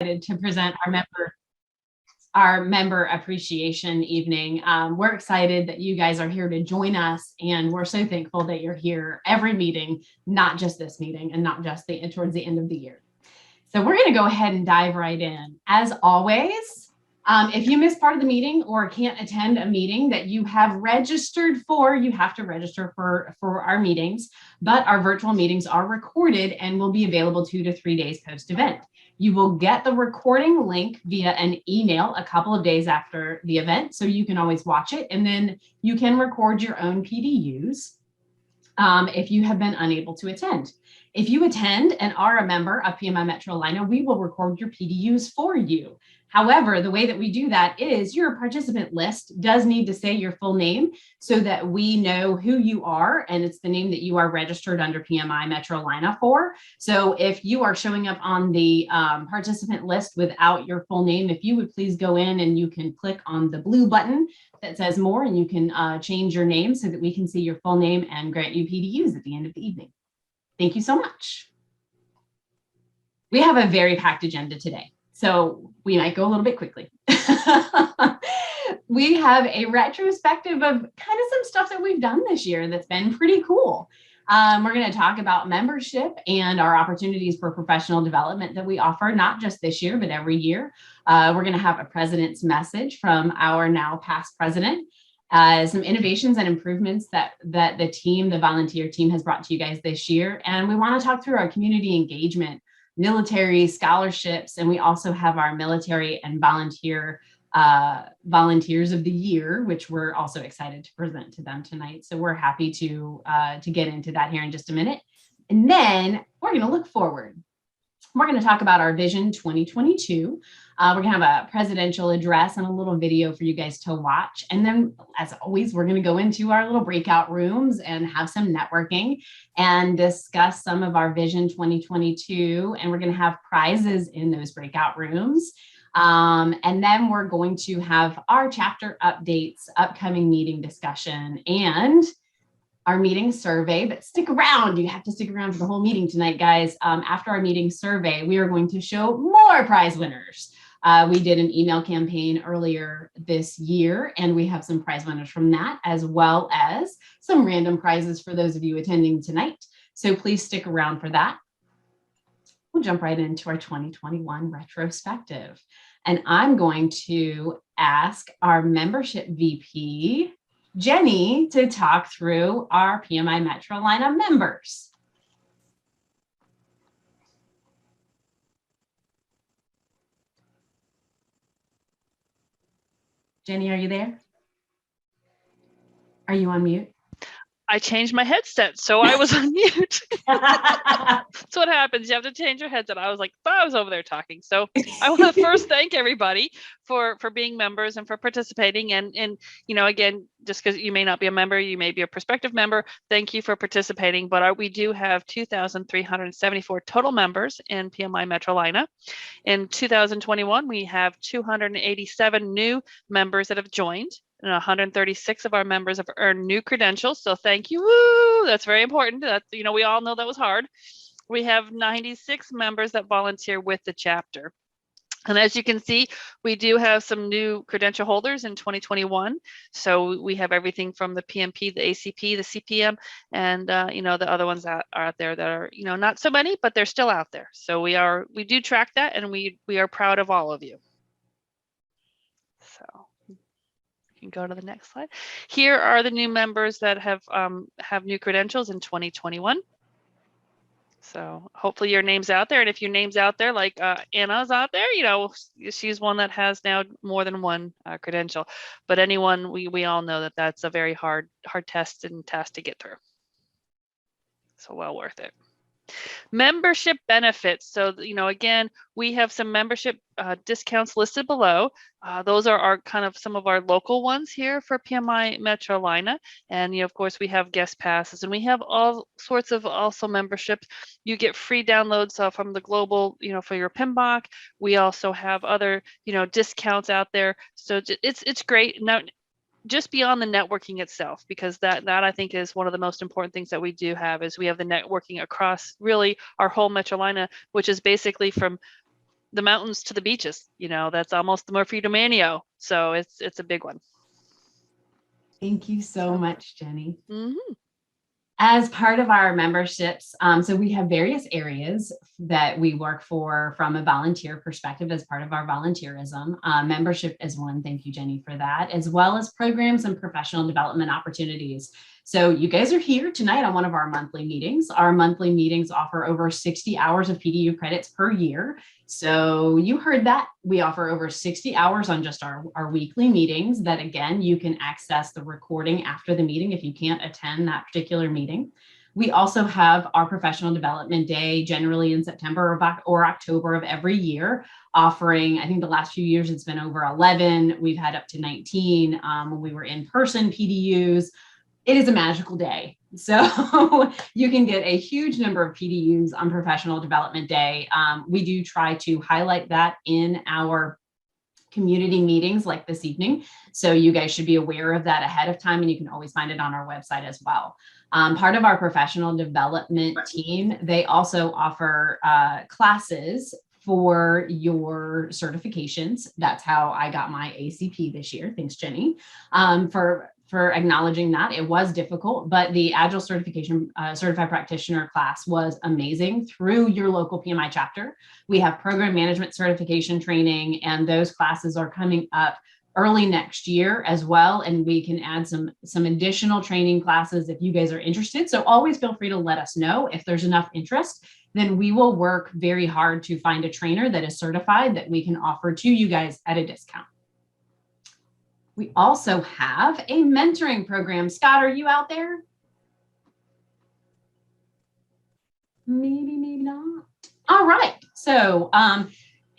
to present our member appreciation evening. We're excited that you guys are here to join us, and we're so thankful that you're here every meeting, not just this meeting and not just towards the end of the year. So we're going to go ahead and dive right in. As always, if you miss part of the meeting or can't attend a meeting that you have registered for, you have to register for our meetings, but our virtual meetings are recorded and will be available 2 to 3 days post-event. You will get the recording link via an email a couple of days after the event, so you can always watch it, and then you can record your own PDUs if you have been unable to attend. If you attend and are a member of PMI Metrolina, we will record your PDUs for you. However, the way that we do that is your participant list does need to say your full name so that we know who you are, and it's the name that you are registered under PMI Metrolina for. So if you are showing up on the participant list without your full name, if you would please go in and you can click on the blue button that says more, and you can change your name so that we can see your full name and grant you PDUs at the end of the evening. Thank you so much. We have a very packed agenda today, so we might go a little bit quickly. We have a retrospective of kind of some stuff that we've done this year that's been pretty cool. We're going to talk about membership and our opportunities for professional development that we offer, not just this year, but every year. We're going to have a president's message from our now past president. Some innovations and improvements that the volunteer team has brought to you guys this year. And we want to talk through our community engagement, military scholarships, and we also have our military and volunteers of the year, which we're also excited to present to them tonight. So we're happy to get into that here in just a minute. And then we're going to look forward. We're going to talk about our Vision 2022. We're going to have a presidential address and a little video for you guys to watch. And then, as always, we're going to go into our little breakout rooms and have some networking and discuss some of our Vision 2022. And we're going to have prizes in those breakout rooms. And then we're going to have our chapter updates, upcoming meeting discussion, and our meeting survey. But stick around. You have to stick around for the whole meeting tonight, guys. After our meeting survey, we are going to show more prize winners. We did an email campaign earlier this year, and we have some prize winners from that, as well as some random prizes for those of you attending tonight. So please stick around for that. We'll jump right into our 2021 retrospective. And I'm going to ask our membership VP, Jenny, to talk through our PMI Metrolina members. Jenny, are you there? Are you on mute? I changed my headset, so I was on mute. That's what happens. You have to change your headset. I was like, I was over there talking. So I want to first thank everybody for being members and for participating. And you know, again, just because you may not be a member, you may be a prospective member, thank you for participating. But we do have 2,374 total members in PMI Metrolina. In 2021, we have 287 new members that have joined. And 136 of our members have earned new credentials. So thank you. Woo! That's very important. That's, you know, we all know that was hard. We have 96 members that volunteer with the chapter. And as you can see, we do have some new credential holders in 2021. So we have everything from the PMP, the ACP, the CPM, and you know, the other ones that are out there that are, you know, not so many, but they're still out there. So we do track that, and we are proud of all of you. So go to the next slide. Here are the new members that have new credentials in 2021. So hopefully your name's out there, and if your name's out there, like Anna's out there, you know, she's one that has now more than one credential. But anyone, we all know that that's a very hard test and task to get through. So well worth it. Membership benefits. So, you know, again, we have some membership discounts listed below. Those are our kind of some of our local ones here for PMI Metrolina. And, you know, of course, we have guest passes, and we have all sorts of also memberships. You get free downloads from the global, you know, for your PMBOK. We also have other, you know, discounts out there. So it's great. Now, just beyond the networking itself, because that I think is one of the most important things that we do have, is we have the networking across really our whole Metrolina, which is basically from the mountains to the beaches. That's almost the Murphy Domanio. So it's a big one. Thank you so much, Jenny. Mm-hmm. As part of our memberships, so we have various areas that we work for from a volunteer perspective as part of our volunteerism. Membership is one. Thank you, Jenny, for that, as well as programs and professional development opportunities. So you guys are here tonight on one of our monthly meetings. Our monthly meetings offer over 60 hours of PDU credits per year. So you heard that. We offer over 60 hours on just our weekly meetings that, again, you can access the recording after the meeting if you can't attend that particular meeting. We also have our professional development day generally in September or October of every year, offering, I think the last few years it's been over 11. We've had up to 19 when we were in person PDUs. It is a magical day. So you can get a huge number of PDUs on Professional Development Day. We do try to highlight that in our community meetings like this evening. So you guys should be aware of that ahead of time, and you can always find it on our website as well. Part of our professional development team, they also offer classes for your certifications. That's how I got my ACP this year. Thanks, Jenny, for acknowledging that. It was difficult, but the Agile Certification Certified Practitioner class was amazing through your local PMI chapter. We have program management certification training, and those classes are coming up early next year as well. And we can add some additional training classes if you guys are interested. So always feel free to let us know if there's enough interest. Then we will work very hard to find a trainer that is certified that we can offer to you guys at a discount. We also have a mentoring program. Scott, are you out there? Maybe not. All right. So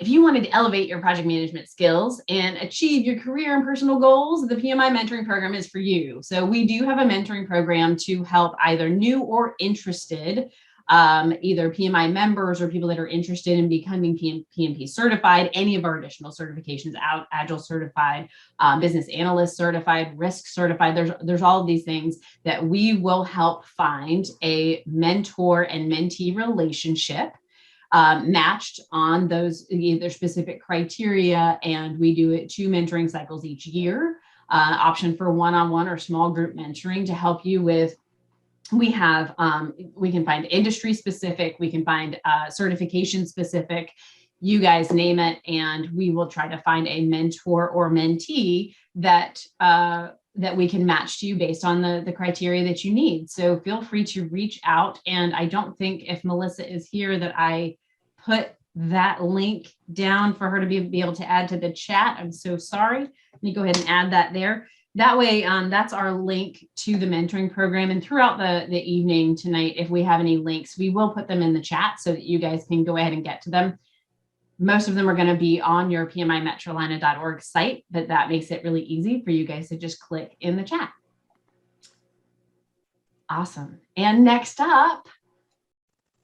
if you wanted to elevate your project management skills and achieve your career and personal goals, the PMI mentoring program is for you. So we do have a mentoring program to help either new or interested either PMI members or people that are interested in becoming PMP certified, any of our additional certifications, Agile certified, business analyst certified, risk certified. There's all of these things that we will help find a mentor and mentee relationship matched on those either specific criteria. And we do it 2 mentoring cycles each year, option for one-on-one or small group mentoring to help you with. We have, we can find industry specific, we can find certification specific, you guys name it, and we will try to find a mentor or mentee that we can match to you based on the criteria that you need. So feel free to reach out. And I don't think if Melissa is here that I put that link down for her to be able to add to the chat. I'm so sorry. Let me go ahead and add that there. That way, that's our link to the mentoring program. And throughout the evening tonight, if we have any links, we will put them in the chat so that you guys can go ahead and get to them. Most of them are going to be on your PMImetrolina.org site, but that makes it really easy for you guys to just click in the chat. Awesome. And next up,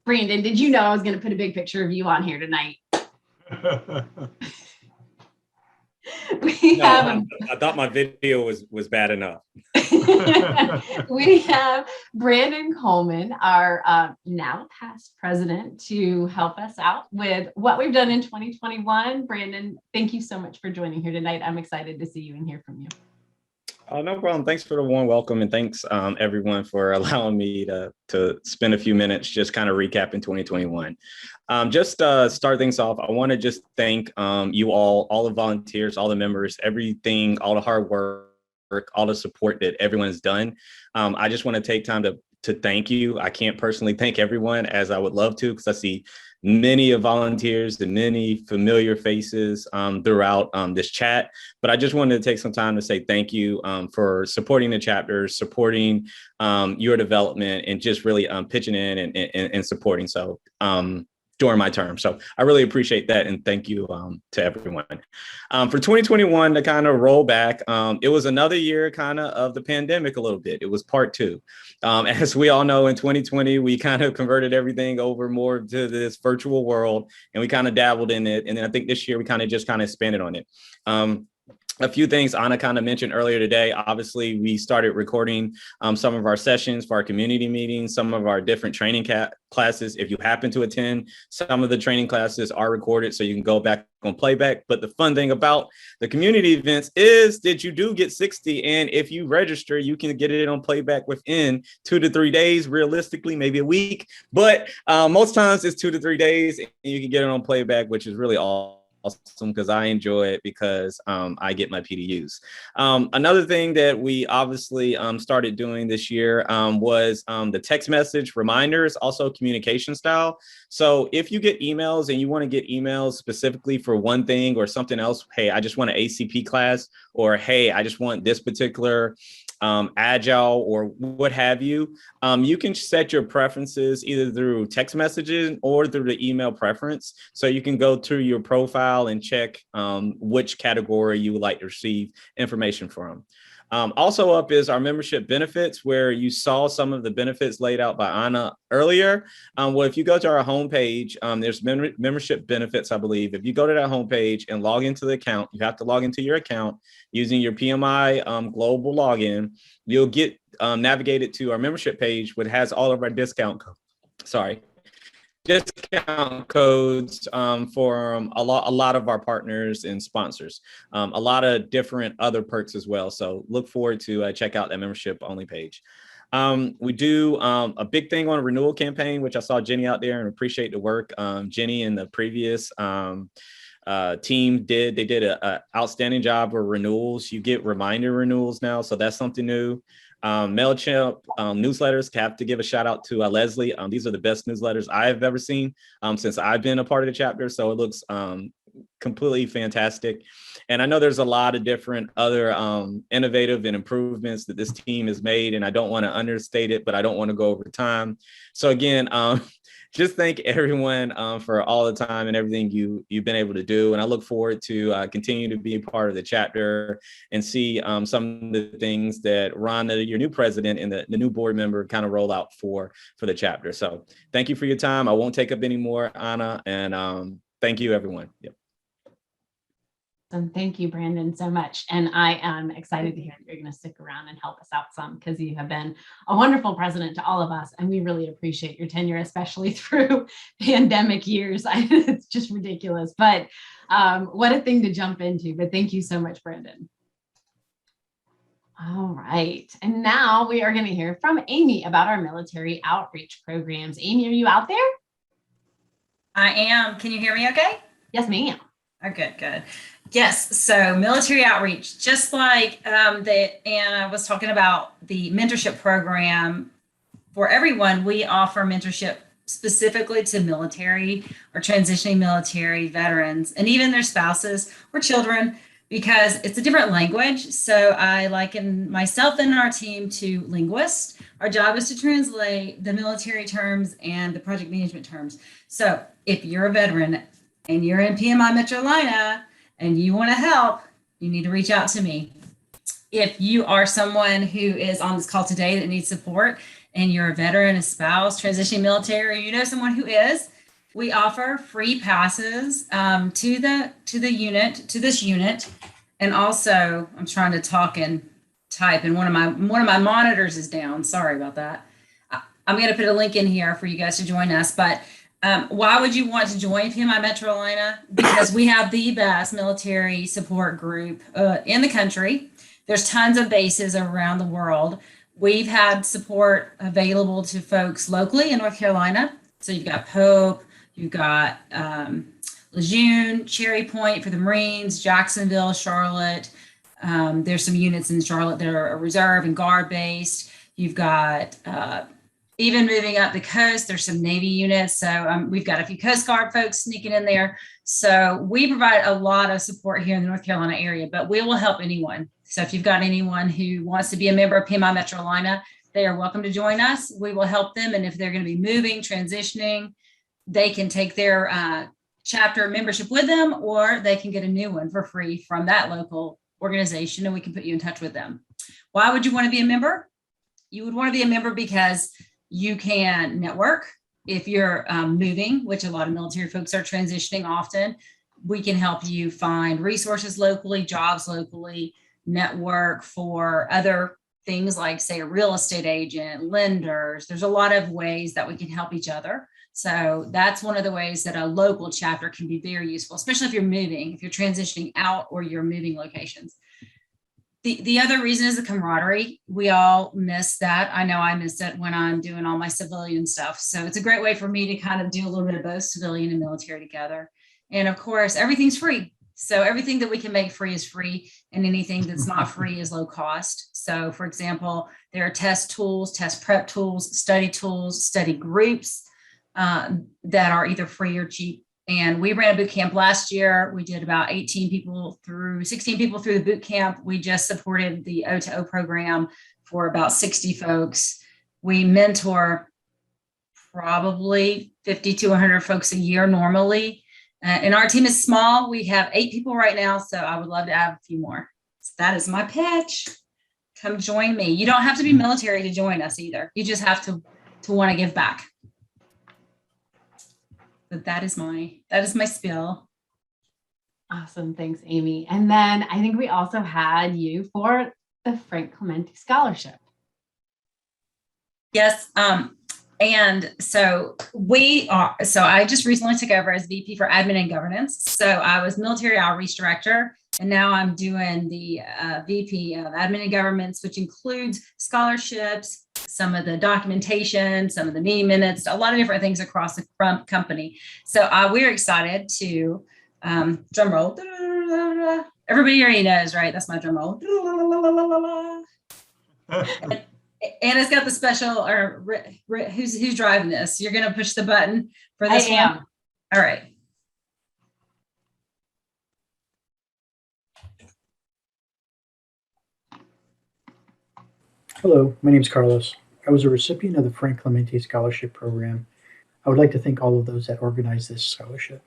Brandon, did you know I was going to put a big picture of you on here tonight? I thought my video was bad enough. We have Brandon Coleman, our now past president, to help us out with what we've done in 2021. Brandon, thank you so much for joining here tonight. I'm excited to see you and hear from you. No problem. Thanks for the warm welcome, and thanks everyone for allowing me to spend a few minutes just kind of recapping 2021. Just start things off, I want to just thank you all the volunteers, all the members, everything, all the hard work, all the support that everyone's done. I just want to take time to thank you. I can't personally thank everyone as I would love to, because I see many of volunteers and many familiar faces throughout this chat. But I just wanted to take some time to say thank you for supporting the chapters, supporting your development, and just really pitching in and supporting. So during my term. So I really appreciate that. And thank you to everyone. For 2021, to kind of roll back, it was another year kind of the pandemic a little bit. It was part 2. As we all know, in 2020, we kind of converted everything over more to this virtual world, and we kind of dabbled in it. And then I think this year we kind of expanded on it. a few things Anna kind of mentioned earlier today. Obviously, we started recording some of our sessions for our community meetings, some of our different training classes. If you happen to attend, some of the training classes are recorded, so you can go back on playback. But the fun thing about the community events is that you do get 60. And if you register, you can get it on playback within 2 to 3 days, realistically, maybe a week. But most times it's 2 to 3 days, and you can get it on playback, which is really awesome because I enjoy it because I get my PDUs. Another thing that we obviously started doing this year was the text message reminders, also communication style. So if you get emails and you want to get emails specifically for one thing or something else, hey, I just want an ACP class, or hey, I just want this particular agile or what have you, you can set your preferences either through text messages or through the email preference. So you can go to your profile and check which category you would like to receive information from. Also up is our membership benefits, where you saw some of the benefits laid out by Anna earlier. Well, if you go to our homepage, there's membership benefits, I believe. If you go to that homepage and log into the account, you have to log into your account using your PMI global login. You'll get navigated to our membership page, which has all of our discount codes for a lot of our partners and sponsors, a lot of different other perks as well. So look forward to check out that membership only page. We do a big thing on a renewal campaign, which I saw Jenny out there, and appreciate the work Jenny and the previous team did. They did an outstanding job with renewals. You get reminder renewals now, so that's something new. MailChimp newsletters, have to give a shout out to Leslie. These are the best newsletters I've ever seen since I've been a part of the chapter. So it looks completely fantastic. And I know there's a lot of different other innovative and improvements that this team has made, and I don't want to understate it, but I don't want to go over time. So again, just thank everyone for all the time and everything you've been able to do. And I look forward to continue to be part of the chapter and see some of the things that Ron, your new president, and the new board member kind of roll out for the chapter. So thank you for your time. I won't take up any more, Anna, and thank you, everyone. Yep. And thank you, Brandon, so much. And I am excited to hear that you're going to stick around and help us out some, because you have been a wonderful president to all of us. And we really appreciate your tenure, especially through pandemic years. It's just ridiculous. But what a thing to jump into. But thank you so much, Brandon. All right. And now we are going to hear from Amy about our military outreach programs. Amy, are you out there? I am. Can you hear me okay? Yes, ma'am. Oh, good. Yes. So military outreach, just like Anna was talking about the mentorship program for everyone, we offer mentorship specifically to military or transitioning military veterans and even their spouses or children, because it's a different language. So I liken myself and our team to linguists. Our job is to translate the military terms and the project management terms. So if you're a veteran and you're in PMI Metrolina and you want to help, you need to reach out to me. If you are someone who is on this call today that needs support and you're a veteran, a spouse, transitioning military, or you know someone who is, we offer free passes to this unit. And also, I'm trying to talk and type, and one of my monitors is down. Sorry about that. I'm going to put a link in here for you guys to join us. But why would you want to join PMI Metrolina? Because we have the best military support group in the country. There's tons of bases around the world. We've had support available to folks locally in North Carolina. So you've got Pope, you've got Lejeune, Cherry Point for the Marines, Jacksonville, Charlotte. There's some units in Charlotte that are reserve and guard based. You've got even moving up the coast, there's some Navy units. So we've got a few Coast Guard folks sneaking in there. So we provide a lot of support here in the North Carolina area, but we will help anyone. So if you've got anyone who wants to be a member of PMI Metrolina, they are welcome to join us. We will help them. And if they're going to be moving, transitioning, they can take their chapter membership with them, or they can get a new one for free from that local organization, and we can put you in touch with them. Why would you want to be a member? You would want to be a member because you can network if you're moving, which a lot of military folks are transitioning often. we can help you find resources locally, jobs locally, network for other things like, say, a real estate agent, lenders. There's a lot of ways that we can help each other. So that's one of the ways that a local chapter can be very useful, especially if you're moving, if you're transitioning out or you're moving locations. The other reason is the camaraderie. We all miss that. I know I miss it when I'm doing all my civilian stuff. So it's a great way for me to kind of do a little bit of both civilian and military together. And of course, everything's free. So everything that we can make free is free, and anything that's not free is low cost. So for example, there are test tools, test prep tools, study groups that are either free or cheap. And we ran a boot camp last year. We did about 16 people through the boot camp. We just supported the O2O program for about 60 folks. We mentor probably 50 to 100 folks a year normally. And our team is small. We have 8 people right now, so I would love to add a few more. So that is my pitch. Come join me. You don't have to be military to join us either. You just have to want to give back. But that is my spiel. Awesome. Thanks, Amy. And then I think we also had you for the Frank Clementi Scholarship. Yes. And so I just recently took over as VP for Admin and Governance. So I was Military Outreach Director, and now I'm doing the VP of Admin and Governance, which includes scholarships, some of the documentation, some of the meeting minutes, a lot of different things across the company. So we're excited to drum roll. Everybody already knows, right? That's my drum roll. And it's got the special, or who's driving this? You're going to push the button for this one? All right. Hello, my name is Carlos. I was a recipient of the Frank Clementi Scholarship Program. I would like to thank all of those that organized this scholarship.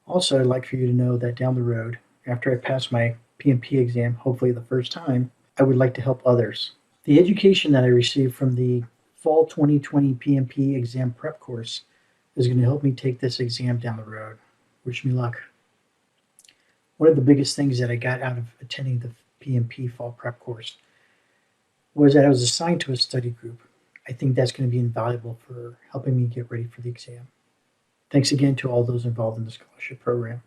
Also, I'd like for you to know that down the road, after I pass my PMP exam, hopefully the first time, I would like to help others. The education that I received from the fall 2020 PMP exam prep course is going to help me take this exam down the road. Wish me luck. One of the biggest things that I got out of attending the PMP fall prep course was that I was assigned to a study group. I think that's going to be invaluable for helping me get ready for the exam. Thanks again to all those involved in the scholarship program.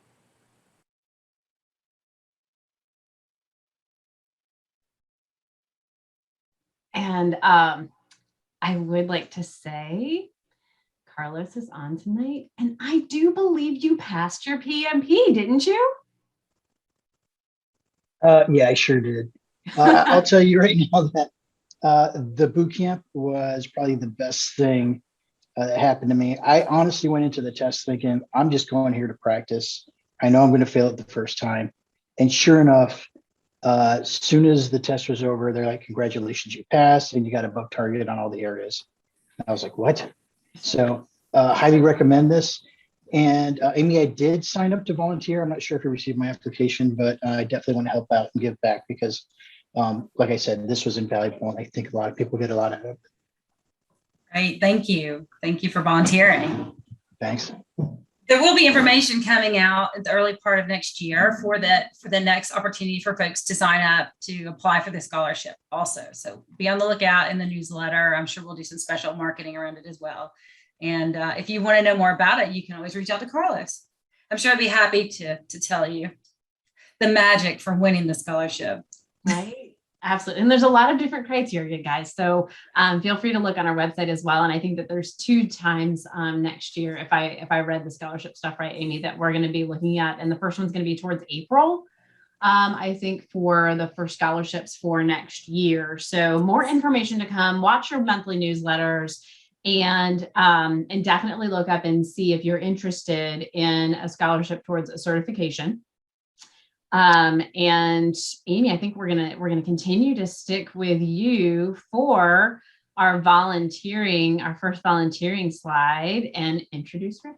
And I would like to say, Carlos is on tonight, and I do believe you passed your PMP, didn't you? Yeah, I sure did. I'll tell you right now that the boot camp was probably the best thing that happened to me. I honestly went into the test thinking, I'm just going here to practice. I know I'm going to fail it the first time. And sure enough, as soon as the test was over, they're like, congratulations, you passed and you got above target on all the areas. And I was like, what? So highly recommend this. And Amy, I did sign up to volunteer. I'm not sure if you received my application, but I definitely want to help out and give back because like I said, this was invaluable. And I think a lot of people get a lot out of it. Great. Thank you. Thank you for volunteering. Thanks. There will be information coming out at the early part of next year for the next opportunity for folks to sign up to apply for the scholarship also. So be on the lookout in the newsletter. I'm sure we'll do some special marketing around it as well. And if you want to know more about it, you can always reach out to Carlos. I'm sure I'd be happy to tell you the magic for winning the scholarship. Right. Absolutely. And there's a lot of different criteria, guys. So feel free to look on our website as well. And I think that there's 2 times next year, if I read the scholarship stuff right, Amy, that we're going to be looking at. And the first one's going to be towards April, I think, for the first scholarships for next year. So more information to come. Watch your monthly newsletters and definitely look up and see if you're interested in a scholarship towards a certification. And Amy, I think we're gonna continue to stick with you for our first volunteering slide, and introduce Rick.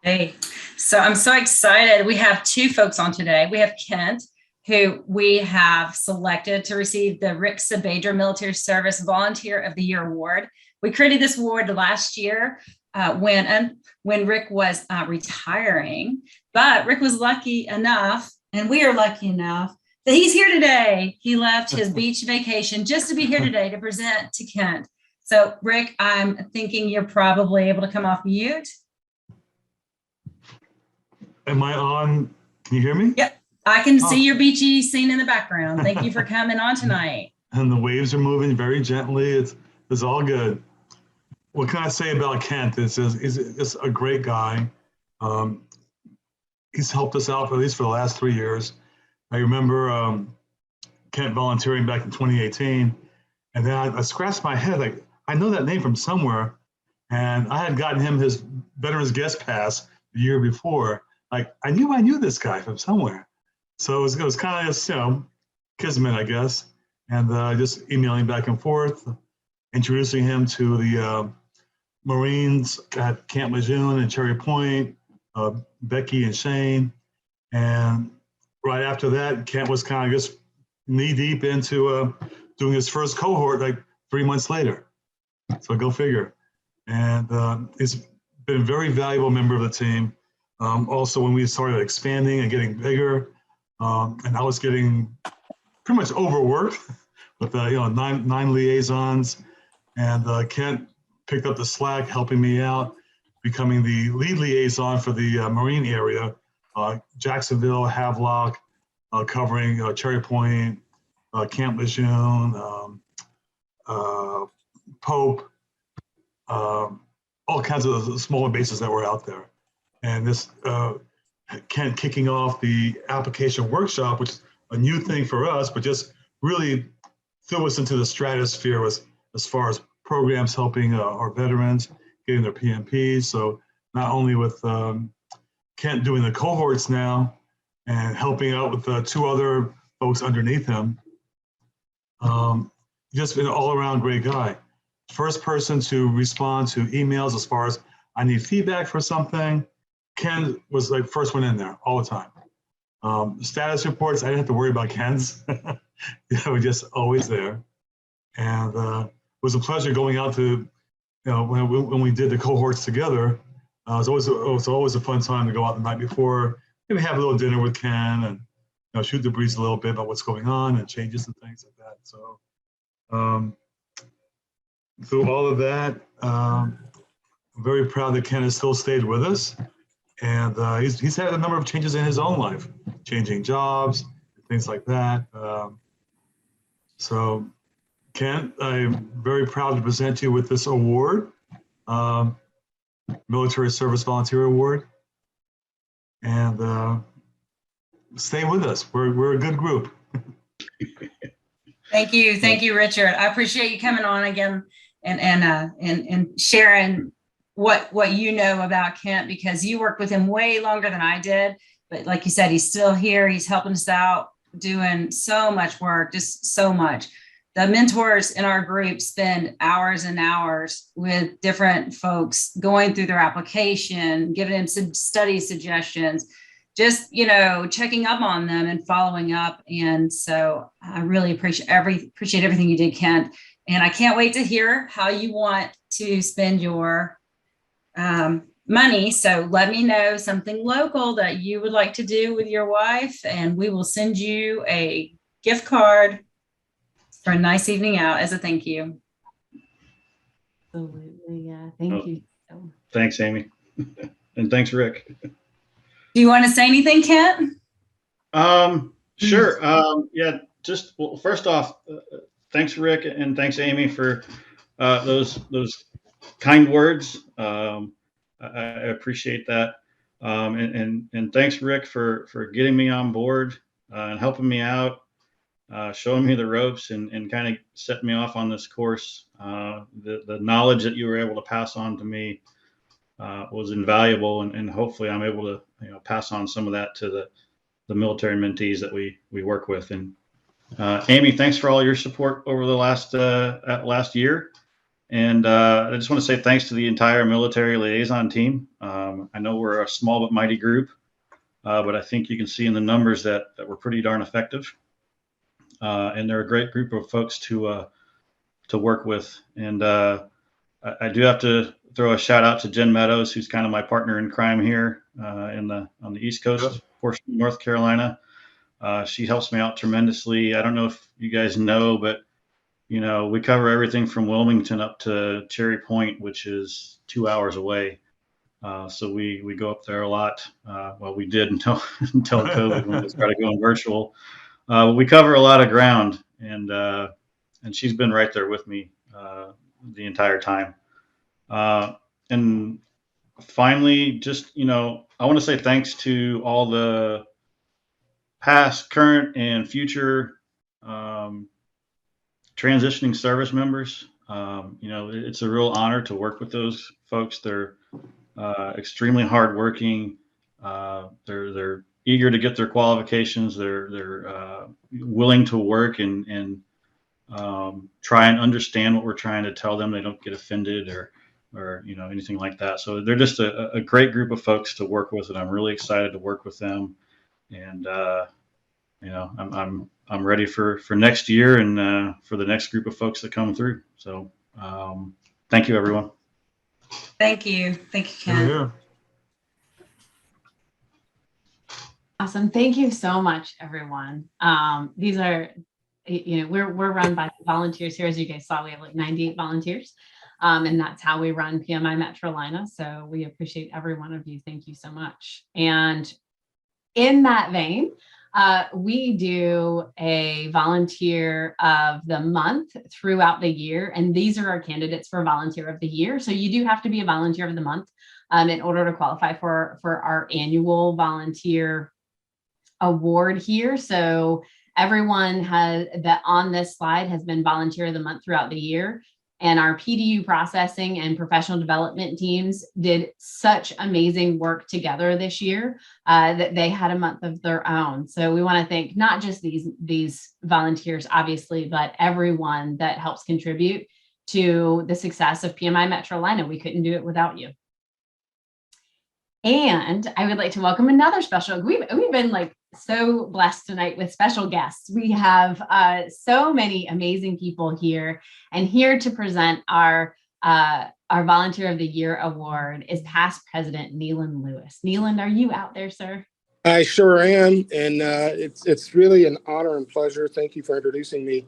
Hey, so I'm so excited. We have 2 folks on today. We have Kent, who we have selected to receive the Rick Sabadra Military Service Volunteer of the Year Award. We created this award last year when Rick was retiring. But Rick was lucky enough, and we are lucky enough, that he's here today. He left his beach vacation just to be here today to present to Kent. So, Rick, I'm thinking you're probably able to come off mute. Am I on? Can you hear me? Yep. I can see your beachy scene in the background. Thank you for coming on tonight. And the waves are moving very gently. It's all good. What can I say about Kent? He's a great guy. He's helped us out at least for the last 3 years. I remember Kent volunteering back in 2018, and then I scratched my head like, I know that name from somewhere, and I had gotten him his Veterans Guest Pass the year before. Like, I knew this guy from somewhere. So it was kind of just, kismet, I guess, and just emailing back and forth, introducing him to the Marines at Camp Lejeune and Cherry Point, Becky and Shane. And right after that, Kent was kind of just knee deep into doing his first cohort like 3 months later. So go figure. And he's been a very valuable member of the team. Also, when we started expanding and getting bigger, and I was getting pretty much overworked with 9 liaisons, and Kent picked up the slack, helping me out, becoming the lead liaison for the Marine area, Jacksonville, Havelock, covering Cherry Point, Camp Lejeune, Pope, all kinds of smaller bases that were out there. And this Kent kicking off the application workshop, which is a new thing for us, but just really threw us into the stratosphere as far as programs helping our veterans getting their PMPs. So not only with Kent doing the cohorts now and helping out with 2 other folks underneath him, just been an all-around great guy. First person to respond to emails as far as I need feedback for something. Ken was like first one in there all the time. Status reports, I didn't have to worry about Ken's. They were just always there. And it was a pleasure going out to, when we did the cohorts together. It was always a fun time to go out the night before, maybe have a little dinner with Ken and shoot the breeze a little bit about what's going on and changes and things like that. So through all of that, I'm very proud that Ken has still stayed with us. And he's had a number of changes in his own life, changing jobs, things like that. So, Kent, I'm very proud to present you with this award, Military Service Volunteer Award. And stay with us. We're a good group. Thank you, Richard. I appreciate you coming on again and sharing what you know about Kent, because you worked with him way longer than I did. But like you said, he's still here. He's helping us out, doing so much work, just so much. The mentors in our group spend hours and hours with different folks going through their application, giving them some study suggestions, just, checking up on them and following up. And so I really appreciate everything you did, Kent. And I can't wait to hear how you want to spend your money. So let me know something local that you would like to do with your wife, and we will send you a gift card for a nice evening out as a thank you. Absolutely. Yeah. Thank you. Thanks, Amy. And thanks, Rick. Do you want to say anything, Kent? Sure. Well, first off, thanks, Rick, and thanks, Amy, for those kind words. I appreciate that. And thanks, Rick, for getting me on board and helping me out, showing me the ropes and kind of setting me off on this course. The knowledge that you were able to pass on to me was invaluable, and hopefully I'm able to pass on some of that to the military mentees that we work with. And Amy, thanks for all your support over the last year. And I just want to say thanks to the entire military liaison team. I know we're a small but mighty group, but I think you can see in the numbers that we're pretty darn effective. And they're a great group of folks to work with. And I do have to throw a shout out to Jen Meadows, who's kind of my partner in crime here on the East Coast portion of North Carolina. She helps me out tremendously. I don't know if you guys know, but we cover everything from Wilmington up to Cherry Point, which is 2 hours away. So we go up there a lot. Well, we did until COVID when we started going virtual. We cover a lot of ground, and she's been right there with me the entire time. And finally, just I want to say thanks to all the past, current, and future transitioning service members. It's a real honor to work with those folks. They're extremely hardworking. They're eager to get their qualifications. They're willing to work and try and understand what we're trying to tell them. They don't get offended or anything like that. So they're just a great group of folks to work with, and I'm really excited to work with them. And I'm ready for next year and for the next group of folks that come through. So thank you, everyone. Thank you, Ken. Yeah. Awesome. Thank you so much, everyone. These are, we're run by volunteers here. As you guys saw, we have like 98 volunteers. And that's how we run PMI Metrolina. So we appreciate every one of you. Thank you so much. And in that vein, we do a volunteer of the month throughout the year. And these are our candidates for volunteer of the year. So you do have to be a volunteer of the month in order to qualify for our annual volunteer award here. So everyone that on this slide has been volunteer of the month throughout the year. And our PDU processing and professional development teams did such amazing work together this year that they had a month of their own. So we want to thank not just these volunteers, obviously, but everyone that helps contribute to the success of PMI Metrolina. We couldn't do it without you. And I would like to welcome another special. We've been like so blessed tonight with special guests. We have so many amazing people here, and here to present our Volunteer of the Year award is past President Neelan Lewis. Neelan, are you out there, sir? I sure am, and it's really an honor and pleasure. Thank you for introducing me.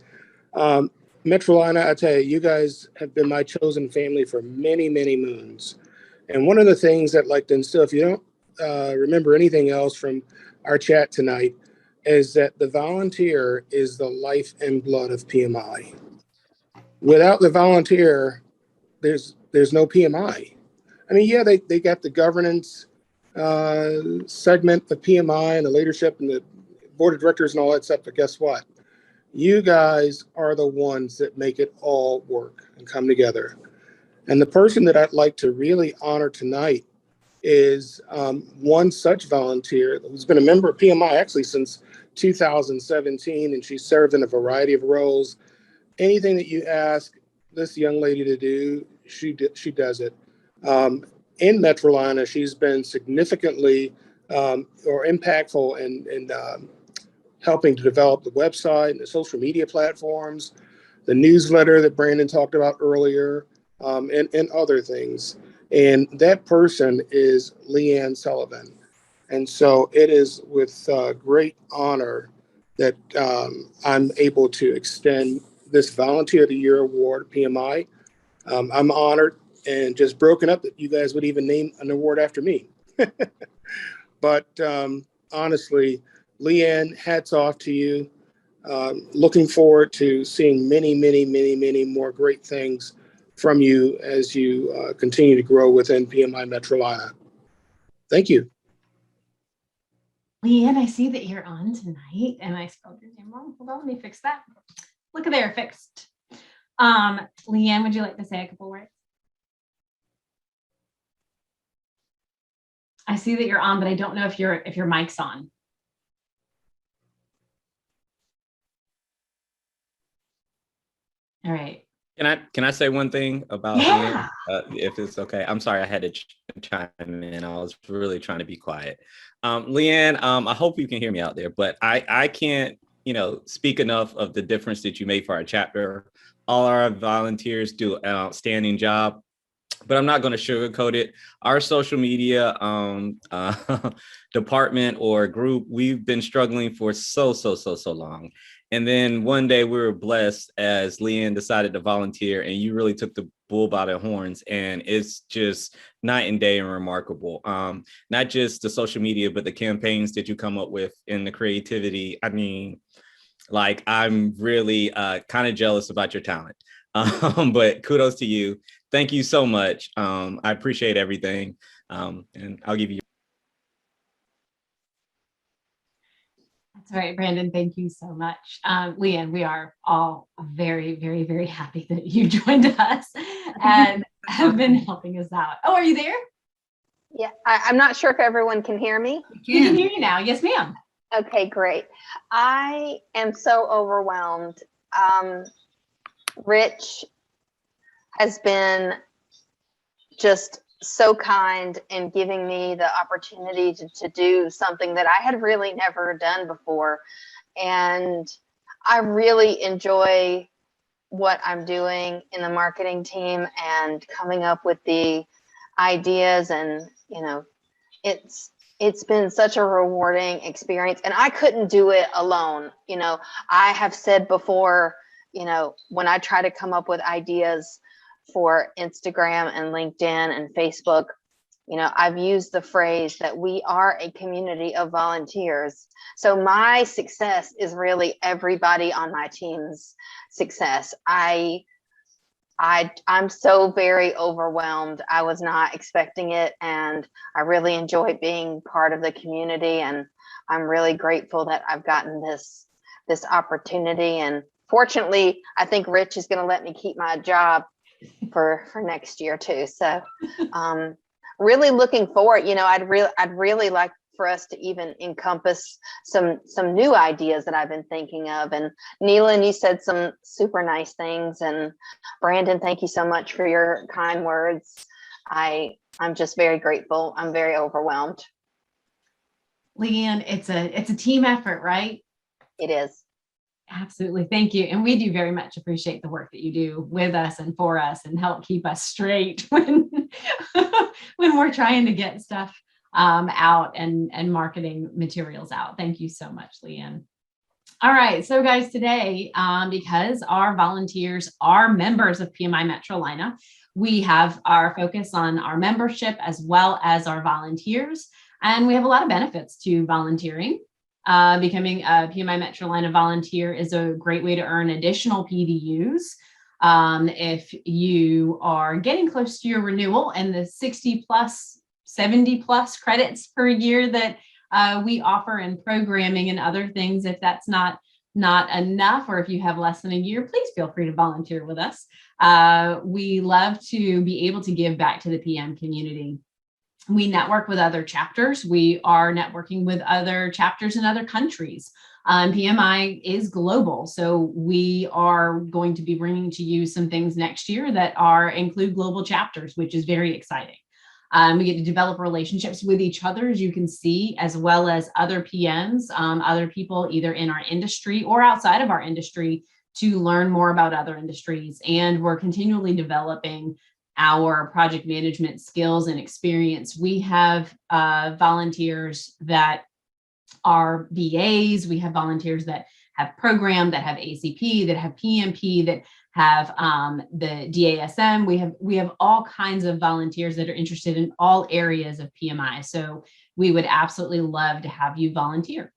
Metrolina, I tell you, you guys have been my chosen family for many, many moons. And one of the things I'd like to instill, if you don't remember anything else from our chat tonight, is that the volunteer is the life and blood of PMI. Without the volunteer, there's no PMI. I mean, yeah, they got the governance segment of PMI and the leadership and the board of directors and all that stuff, but guess what? You guys are the ones that make it all work and come together. And the person that I'd like to really honor tonight is one such volunteer who's been a member of PMI actually since 2017, and she's served in a variety of roles. Anything that you ask this young lady to do, she does it. In Metrolina, she's been significantly or impactful in helping to develop the website and the social media platforms, the newsletter that Brandon talked about earlier, and other things. And that person is Leanne Sullivan. And so it is with great honor that I'm able to extend this Volunteer of the Year award, PMI. I'm honored and just broken up that you guys would even name an award after me. But honestly, Leanne, hats off to you. Looking forward to seeing many, many, many, many more great things from you as you continue to grow within PMI Metrolina. Thank you. Leanne, I see that you're on tonight, and I spelled your name wrong. Hold on, let me fix that. Look at there, fixed. Leanne, would you like to say a couple words? I see that you're on, but I don't know if your mic's on. All right. Can I say one thing about Yeah. Leanne, if it's okay? I'm sorry, I had to chime in. I was really trying to be quiet. Leanne, I hope you can hear me out there, but I can't, speak enough of the difference that you made for our chapter. All our volunteers do an outstanding job. but I'm not going to sugarcoat it. Our social media department or group, we've been struggling for so long. And then one day we were blessed as Leanne decided to volunteer, and you really took the bull by the horns, and it's just night and day and remarkable. Not just the social media, but the campaigns that you come up with and the creativity. I mean, like, I'm really kind of jealous about your talent. But kudos to you. Thank you so much. I appreciate everything. And I'll give you. That's right, Brandon. Thank you so much. Leanne, we are all very, very, very happy that you joined us and have been helping us out. Oh, are you there? Yeah, I'm not sure if everyone can hear me. We can hear you now. Yes, ma'am. Okay, great. I am so overwhelmed. Rich has been just so kind in giving me the opportunity to do something that I had really never done before. And I really enjoy what I'm doing in the marketing team and coming up with the ideas. And, you know, it's been such a rewarding experience, and I couldn't do it alone. You know, I have said before, you know, when I try to come up with ideas for Instagram and LinkedIn and Facebook, you know, I've used the phrase that we are a community of volunteers. So my success is really everybody on my team's success. I'm so very overwhelmed. I was not expecting it, and I really enjoy being part of the community, and I'm really grateful that I've gotten this opportunity. And fortunately, I think Rich is going to let me keep my job for next year too. So really looking forward. You know, I'd really like for us to even encompass some new ideas that I've been thinking of. And Neelan, you said some super nice things, and Brandon, thank you so much for your kind words. I'm just very grateful. I'm very overwhelmed. Leanne, it's a team effort, right? It is. Absolutely. Thank you. And we do very much appreciate the work that you do with us and for us, and help keep us straight when we're trying to get stuff out and marketing materials out. Thank you so much, Leanne. All right. So guys, today, because our volunteers are members of PMI Metrolina, we have our focus on our membership as well as our volunteers. And we have a lot of benefits to volunteering. Becoming a PMI Metrolina volunteer is a great way to earn additional PDUs. If you are getting close to your renewal and the 60 plus, 70 plus credits per year that we offer in programming and other things, if that's not enough, or if you have less than a year, please feel free to volunteer with us. We love to be able to give back to the PM community. We network with other chapters. We are networking with other chapters in other countries. PMI is global, so we are going to be bringing to you some things next year that include global chapters, which is very exciting. We get to develop relationships with each other, as you can see, as well as other PMs, other people either in our industry or outside of our industry, to learn more about other industries. And we're continually developing our project management skills and experience. We have volunteers that are BAs. We have volunteers that have programmed, that have ACP, that have PMP, that have the DASM. We have all kinds of volunteers that are interested in all areas of PMI. So we would absolutely love to have you volunteer.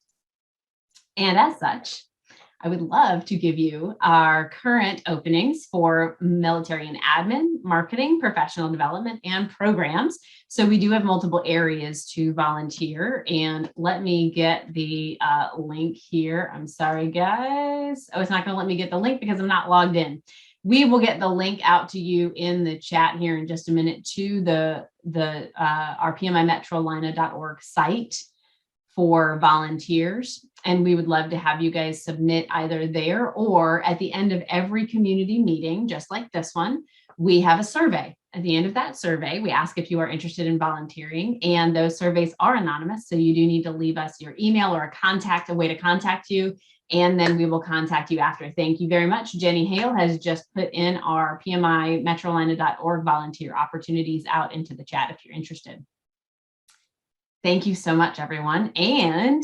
And as such, I would love to give you our current openings for military and admin, marketing, professional development, and programs. So we do have multiple areas to volunteer. And let me get the link here. I'm sorry, guys. Oh, it's not going to let me get the link because I'm not logged in. We will get the link out to you in the chat here in just a minute to our PMImetrolina.org site for volunteers. And we would love to have you guys submit either there, or at the end of every community meeting, just like this one, we have a survey. At the end of that survey, we ask if you are interested in volunteering, and those surveys are anonymous. So you do need to leave us your email or a way to contact you. and then we will contact you after. Thank you very much. Jenny Hale has just put in our PMI Metrolina.org volunteer opportunities out into the chat if you're interested. Thank you so much, everyone. And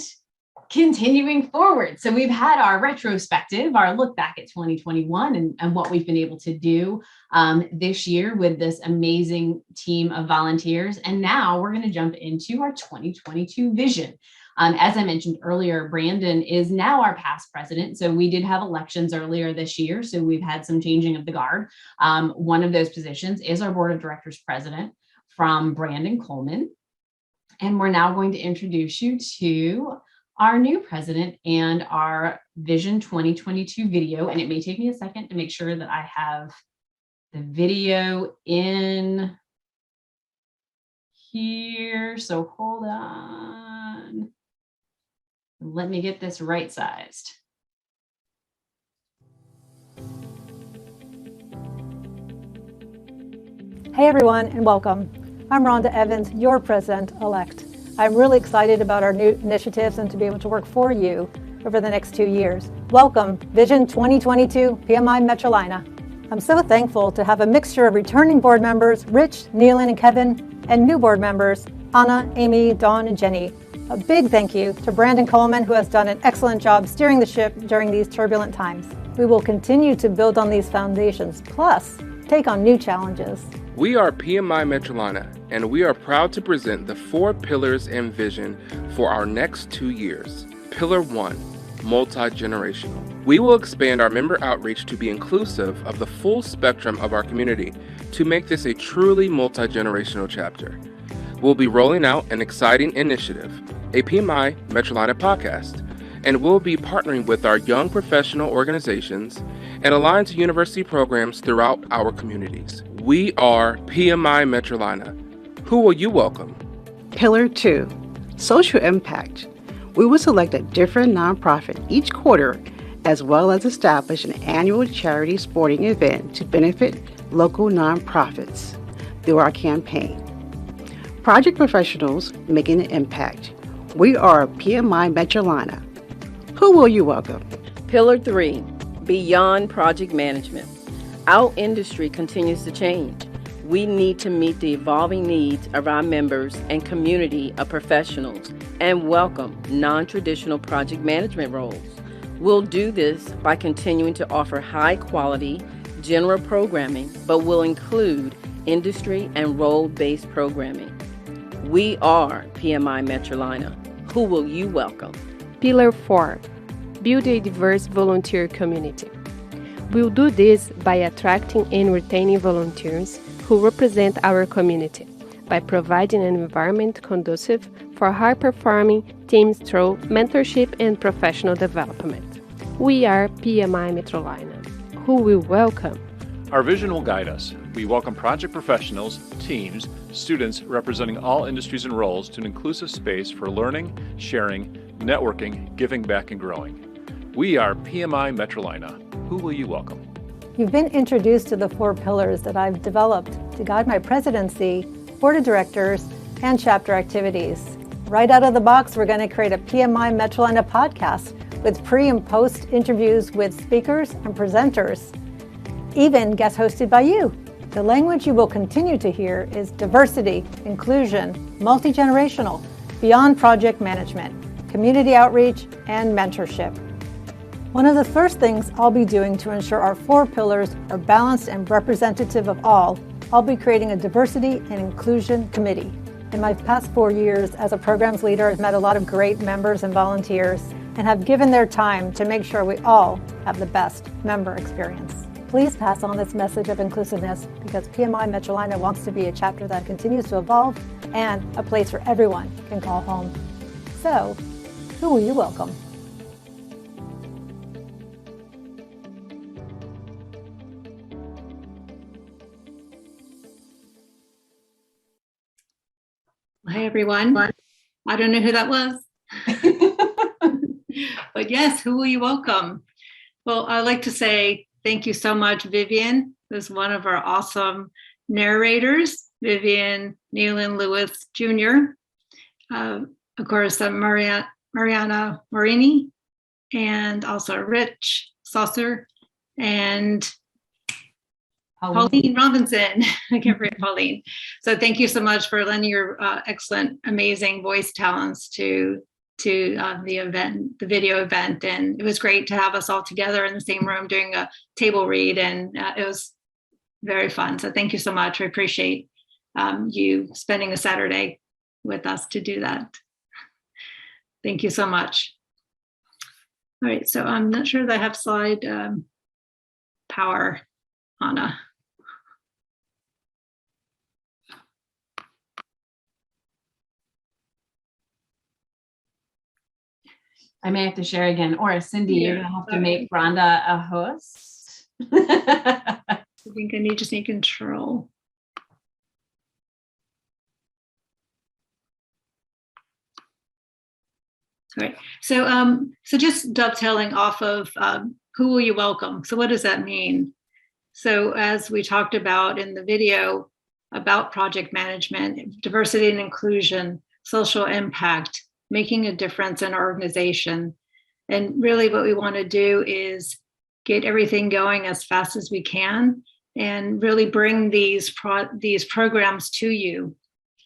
continuing forward. So we've had our retrospective, our look back at 2021 and what we've been able to do this year with this amazing team of volunteers. And now we're going to jump into our 2022 vision. As I mentioned earlier, Brandon is now our past president. So we did have elections earlier this year. So we've had some changing of the guard. One of those positions is our board of directors president from Brandon Coleman. And we're now going to introduce you to our new president and our Vision 2022 video. And it may take me a second to make sure that I have the video in here. So hold on. Let me get this right sized. Hey everyone, and welcome. I'm Rhonda Evans, your president-elect. I'm really excited about our new initiatives and to be able to work for you over the next 2 years. Welcome, Vision 2022 PMI Metrolina. I'm so thankful to have a mixture of returning board members, Rich, Neelan, and Kevin, and new board members, Anna, Amy, Dawn, and Jenny. A big thank you to Brandon Coleman, who has done an excellent job steering the ship during these turbulent times. We will continue to build on these foundations, plus take on new challenges. We are PMI Metrolina, and we are proud to present the 4 pillars and vision for our next 2 years. Pillar 1, multi-generational. We will expand our member outreach to be inclusive of the full spectrum of our community to make this a truly multi-generational chapter. We'll be rolling out an exciting initiative, a PMI Metrolina podcast, and we'll be partnering with our young professional organizations and aligned to university programs throughout our communities. We are PMI Metrolina. Who will you welcome? Pillar 2, social impact. We will select a different nonprofit each quarter, as well as establish an annual charity sporting event to benefit local nonprofits through our campaign. Project professionals making an impact. We are PMI Metrolina. Who will you welcome? Pillar 3, beyond project management. Our industry continues to change. We need to meet the evolving needs of our members and community of professionals and welcome non-traditional project management roles. We'll do this by continuing to offer high-quality general programming, but will include industry and role-based programming. We are PMI Metrolina. Who will you welcome? Pillar 4, build a diverse volunteer community. We'll do this by attracting and retaining volunteers who represent our community, by providing an environment conducive for high-performing teams through mentorship and professional development. We are PMI Metrolina, who will welcome. Our vision will guide us. We welcome project professionals, teams, students representing all industries and roles to an inclusive space for learning, sharing, networking, giving back, and growing. We are PMI Metrolina. Who will you welcome? You've been introduced to the 4 pillars that I've developed to guide my presidency, board of directors, and chapter activities. Right out of the box, we're going to create a PMI Metrolina podcast with pre and post interviews with speakers and presenters, even guest hosted by you. The language you will continue to hear is diversity, inclusion, multi-generational, beyond project management, community outreach, and mentorship. One of the first things I'll be doing to ensure our 4 pillars are balanced and representative of all, I'll be creating a diversity and inclusion committee. In my past 4 years as a programs leader, I've met a lot of great members and volunteers and have given their time to make sure we all have the best member experience. Please pass on this message of inclusiveness because PMI Metrolina wants to be a chapter that continues to evolve and a place where everyone can call home. So, who will you welcome? Hi, everyone. I don't know who that was. But yes, who will you welcome? Well, I'd like to say thank you so much, Vivian, who's one of our awesome narrators, Vivian Nealon Lewis Jr., of course, Mariana Morini, and also Rich Saucer and Pauline. Pauline Robinson. I can't forget Pauline. So thank you so much for lending your excellent, amazing voice talents to the event, the video event. And it was great to have us all together in the same room doing a table read. And it was very fun. So thank you so much. I appreciate you spending a Saturday with us to do that. Thank you so much. All right, so I'm not sure that I have slide power, Anna. I may have to share again, or Cindy, you're gonna have to make Rhonda a host. I think I just need control. All right, so just dovetailing off of who will you welcome? So what does that mean? So as we talked about in the video about project management, diversity and inclusion, social impact, making a difference in our organization. And really what we want to do is get everything going as fast as we can and really bring these programs to you.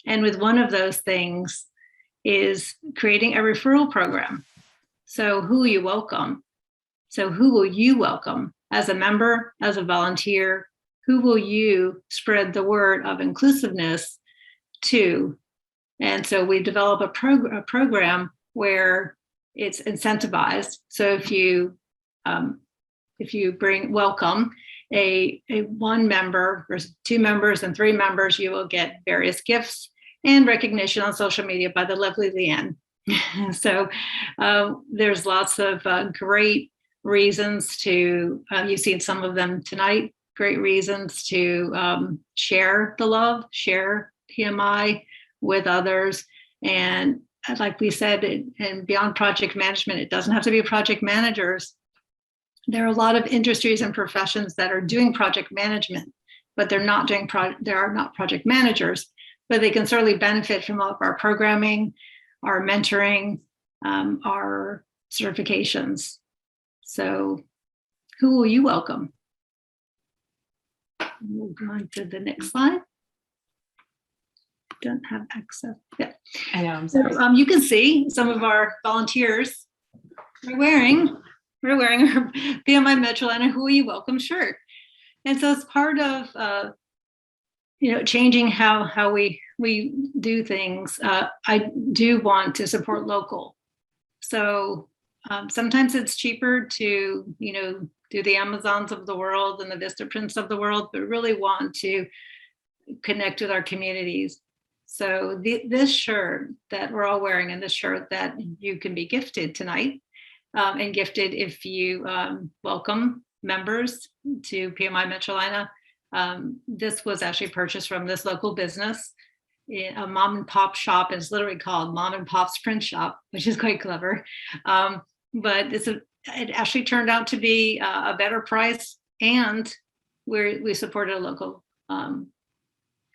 And with one of those things is creating a referral program. So who will you welcome? So who will you welcome as a member, as a volunteer? Who will you spread the word of inclusiveness to? And so we develop a program where it's incentivized. So if you welcome a one member or two members and three members, you will get various gifts and recognition on social media by the lovely Leanne. So there's lots of great reasons to, you've seen some of them tonight, great reasons to share the love, share PMI with others. And like we said, and beyond project management, it doesn't have to be project managers. There are a lot of industries and professions that are doing project management, but they're not doing they are not project managers, but they can certainly benefit from all of our programming, our mentoring, our certifications. So who will you welcome? We'll go on to the next slide. Don't have access. Yeah, I know. I'm sorry. So, you can see some of our volunteers. We're wearing our PMI Metrolina Who Will You Welcome shirt, and so it's part of changing how we do things. I do want to support local, so sometimes it's cheaper to do the Amazons of the world and the Vistaprints of the world, but really want to connect with our communities. So this shirt that we're all wearing and this shirt that you can be gifted tonight and gifted if you welcome members to PMI Metrolina. This was actually purchased from this local business, a mom and pop shop. It's literally called Mom and Pop's Print Shop, which is quite clever. But it actually turned out to be a better price, and we supported a local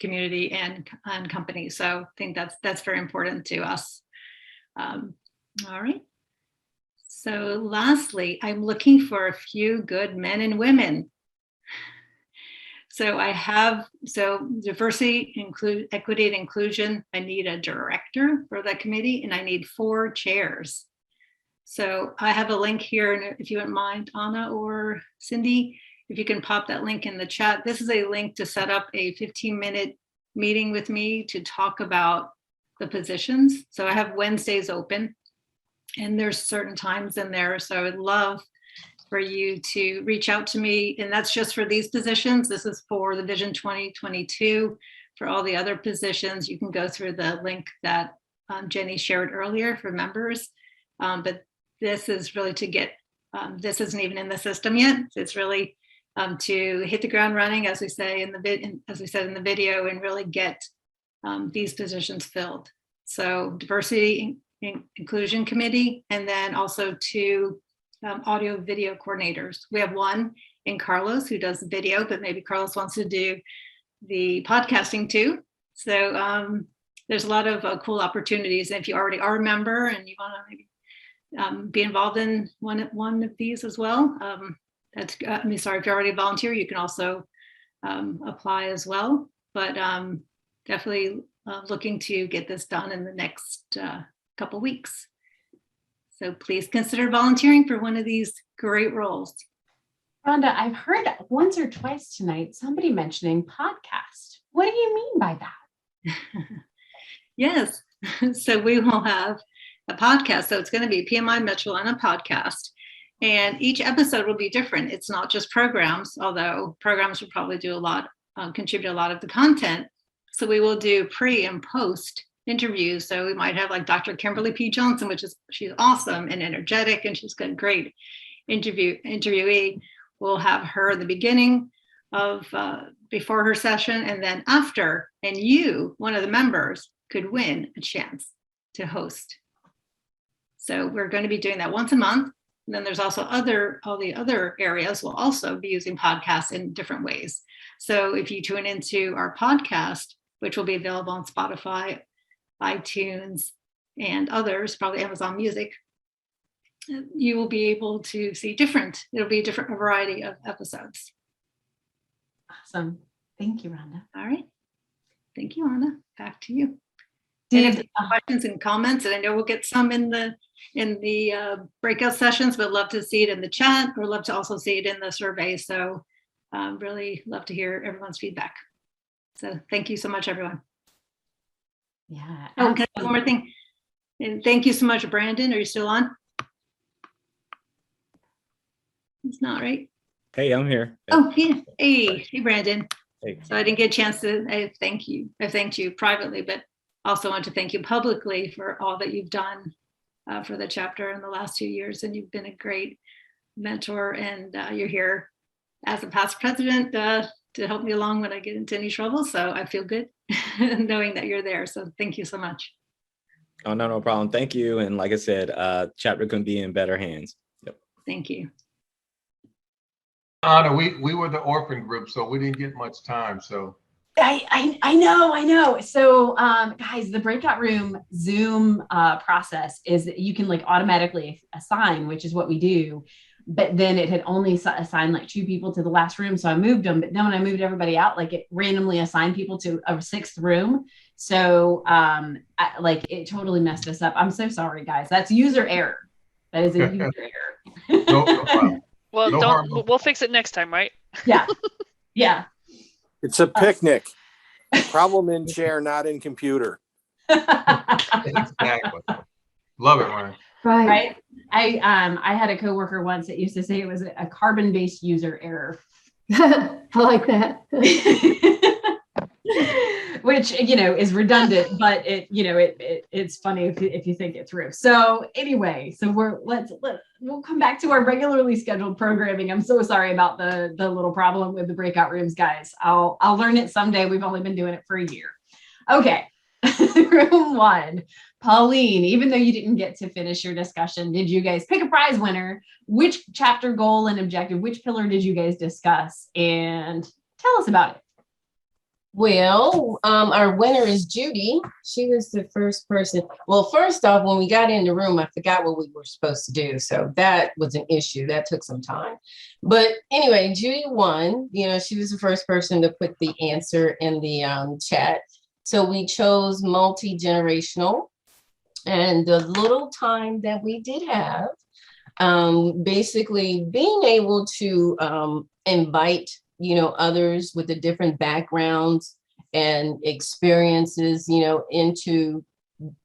community and company. So I think that's very important to us. All right. So lastly, I'm looking for a few good men and women. So diversity, equity and inclusion, I need a director for that committee, and I need 4 chairs. So I have a link here, and if you wouldn't mind, Anna or Cindy, if you can pop that link in the chat. This is a link to set up a 15-minute meeting with me to talk about the positions. So I have Wednesdays open, and there's certain times in there. So I would love for you to reach out to me, and that's just for these positions. This is for the Vision 2022. For all the other positions, you can go through the link that Jenny shared earlier for members. But this is really to get, this isn't even in the system yet. It's really to hit the ground running, as we say as we said in the video, and really get these positions filled. So diversity inclusion committee, and then also 2 audio video coordinators. We have one in Carlos who does the video, but maybe Carlos wants to do the podcasting too. So there's a lot of cool opportunities. And if you already are a member and you want to maybe be involved in one of these as well. If you're already a volunteer, you can also apply as well. But definitely looking to get this done in the next couple weeks. So please consider volunteering for one of these great roles. Rhonda, I've heard once or twice tonight somebody mentioning podcast. What do you mean by that? Yes. So we will have a podcast. So it's going to be PMI Metrolina podcast. And each episode will be different. It's not just programs, although programs will probably do contribute a lot of the content. So we will do pre and post interviews. So we might have like Dr. Kimberly P. Johnson, she's awesome and energetic, and she's got a great interviewee. We'll have her in the beginning of before her session and then after, and you, one of the members, could win a chance to host. So we're going to be doing that once a month. And then there's also all the other areas will also be using podcasts in different ways. So if you tune into our podcast, which will be available on Spotify, iTunes, and others, probably Amazon Music, you will be able to see it'll be a variety of episodes. Awesome. Thank you, Rhonda. All right. Thank you, Anna. Back to you. And if there's questions and comments, and I know we'll get some in the breakout sessions, but love to see it in the chat or love to also see it in the survey. So really love to hear everyone's feedback. So thank you so much, everyone. Yeah. Oh, can I do one more thing? And thank you so much, Brandon. Are you still on? It's not, right? Hey, I'm here. Oh, yeah. Hey, Brandon. Hey. So I didn't get a chance to thank you. I thanked you privately, but also want to thank you publicly for all that you've done for the chapter in the last 2 years. And you've been a great mentor, and you're here as a past president to help me along when I get into any trouble. So I feel good knowing that you're there. So thank you so much. Oh, no problem. Thank you. And like I said, chapter couldn't be in better hands. Yep. Thank you. Anna, we were the orphan group, so we didn't get much time. So I know. So guys, the breakout room Zoom process is that you can like automatically assign, which is what we do. But then it had only assigned like 2 people to the last room. So I moved them. But then when I moved everybody out, like it randomly assigned people to a 6th room. So it totally messed us up. I'm so sorry, guys. That's user error. That is a user error. No problem. Well, we'll fix it next time, right? Yeah. Yeah. It's a picnic. Problem in chair, not in computer. Exactly. Love it, Ryan. Right. I had a coworker once that used to say it was a carbon-based user error. I like that. Which, is redundant, but it's funny if you think it through. So anyway, so we'll come back to our regularly scheduled programming. I'm so sorry about the little problem with the breakout rooms, guys. I'll learn it someday. We've only been doing it for a year. Okay. Room 1, Pauline, even though you didn't get to finish your discussion, did you guys pick a prize winner? Which chapter goal and objective, which pillar did you guys discuss? And tell us about it. Well, our winner is Judy. She was the first person. Well, first off, when we got in the room, I forgot what we were supposed to do. So that was an issue. That took some time. But anyway, Judy won. She was the first person to put the answer in the chat. So we chose multi-generational, and the little time that we did have, basically being able to invite, others with the different backgrounds and experiences, into,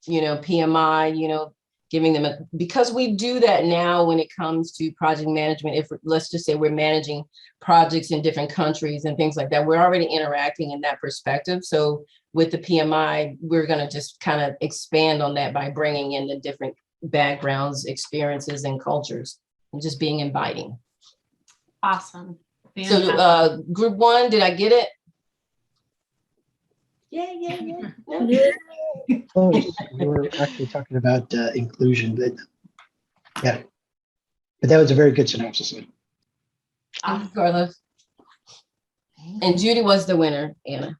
PMI, giving them because we do that now when it comes to project management. If let's just say we're managing projects in different countries and things like that, we're already interacting in that perspective. So with the PMI, we're going to just kind of expand on that by bringing in the different backgrounds, experiences, and cultures, and just being inviting. Awesome. So group 1, did I get it? Yeah. Close. We were actually talking about inclusion, but yeah. But that was a very good synopsis. Thank you, Carlos. And Judy was the winner, Anna.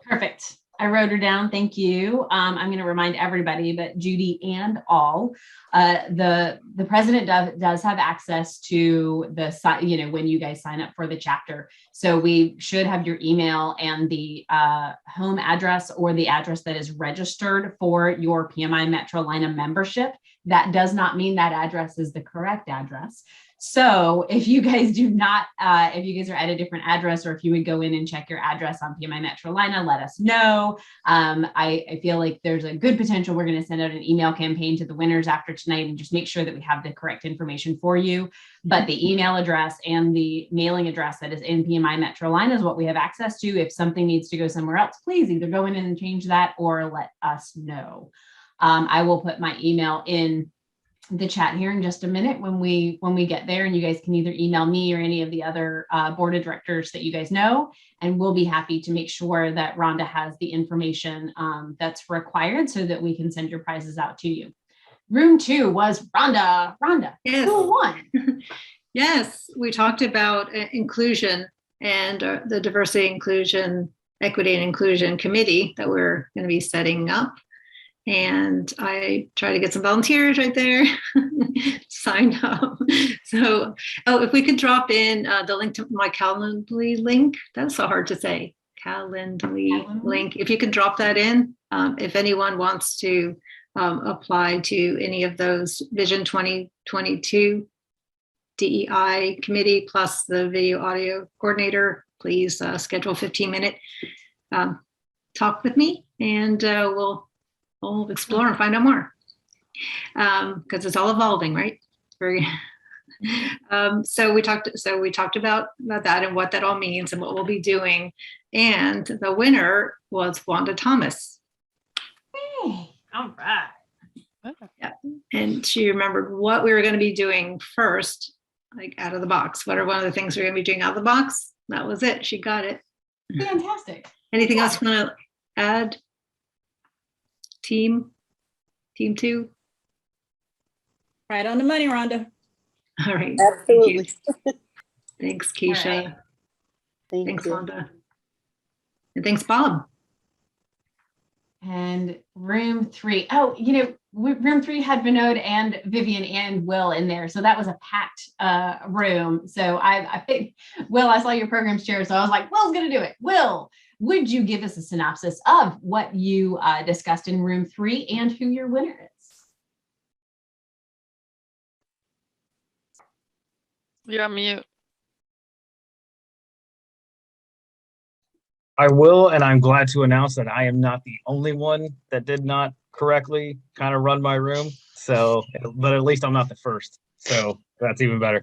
Perfect. I wrote her down. Thank you. I'm going to remind everybody, but Judy and all, the president does have access to the site, when you guys sign up for the chapter. So we should have your email and the home address or the address that is registered for your PMI Metrolina membership. That does not mean that address is the correct address. So if you guys if you guys are at a different address, or if you would go in and check your address on PMI Metrolina, let us know. I feel like there's a good potential we're going to send out an email campaign to the winners after tonight and just make sure that we have the correct information for you. But the email address and the mailing address that is in PMI Metrolina is what we have access to. If something needs to go somewhere else, please either go in and change that or let us know. I will put my email in the chat here in just a minute when we get there, and you guys can either email me or any of the other board of directors that you guys know, and we'll be happy to make sure that Rhonda has the information that's required so that we can send your prizes out to you. Room 2 was Rhonda. Yes. Who won? Yes, we talked about inclusion and the diversity, inclusion, equity, and inclusion committee that we're going to be setting up. And I try to get some volunteers right there signed up. So, if we could drop in the link to my Calendly link, that's so hard to say. Calendly link. If you can drop that in, if anyone wants to apply to any of those Vision 2022 DEI committee plus the video audio coordinator, please schedule a 15-minute talk with me, and we'll explore and find out more, because it's all evolving, right? So we talked about that and what that all means and what we'll be doing. And the winner was Wanda Thomas. Hey, all right. Yeah. And she remembered what we were going to be doing first, like out of the box. What are one of the things we're going to be doing out of the box? That was it. She got it. Fantastic. Anything else you want to add? Team 2. Right on the money, Rhonda. All right. Absolutely. Thanks, Keisha. Right. Thanks, Rhonda. And thanks, Bob. And room 3. Oh, room 3 had Vinod and Vivian and Will in there. So that was a packed room. So I think, Will, I saw your programs chair. So I was like, Will's going to do it. Will, would you give us a synopsis of what you discussed in room 3 and who your winner is? You're on mute. I will, and I'm glad to announce that I am not the only one that did not correctly kind of run my room. So, but at least I'm not the first. So that's even better.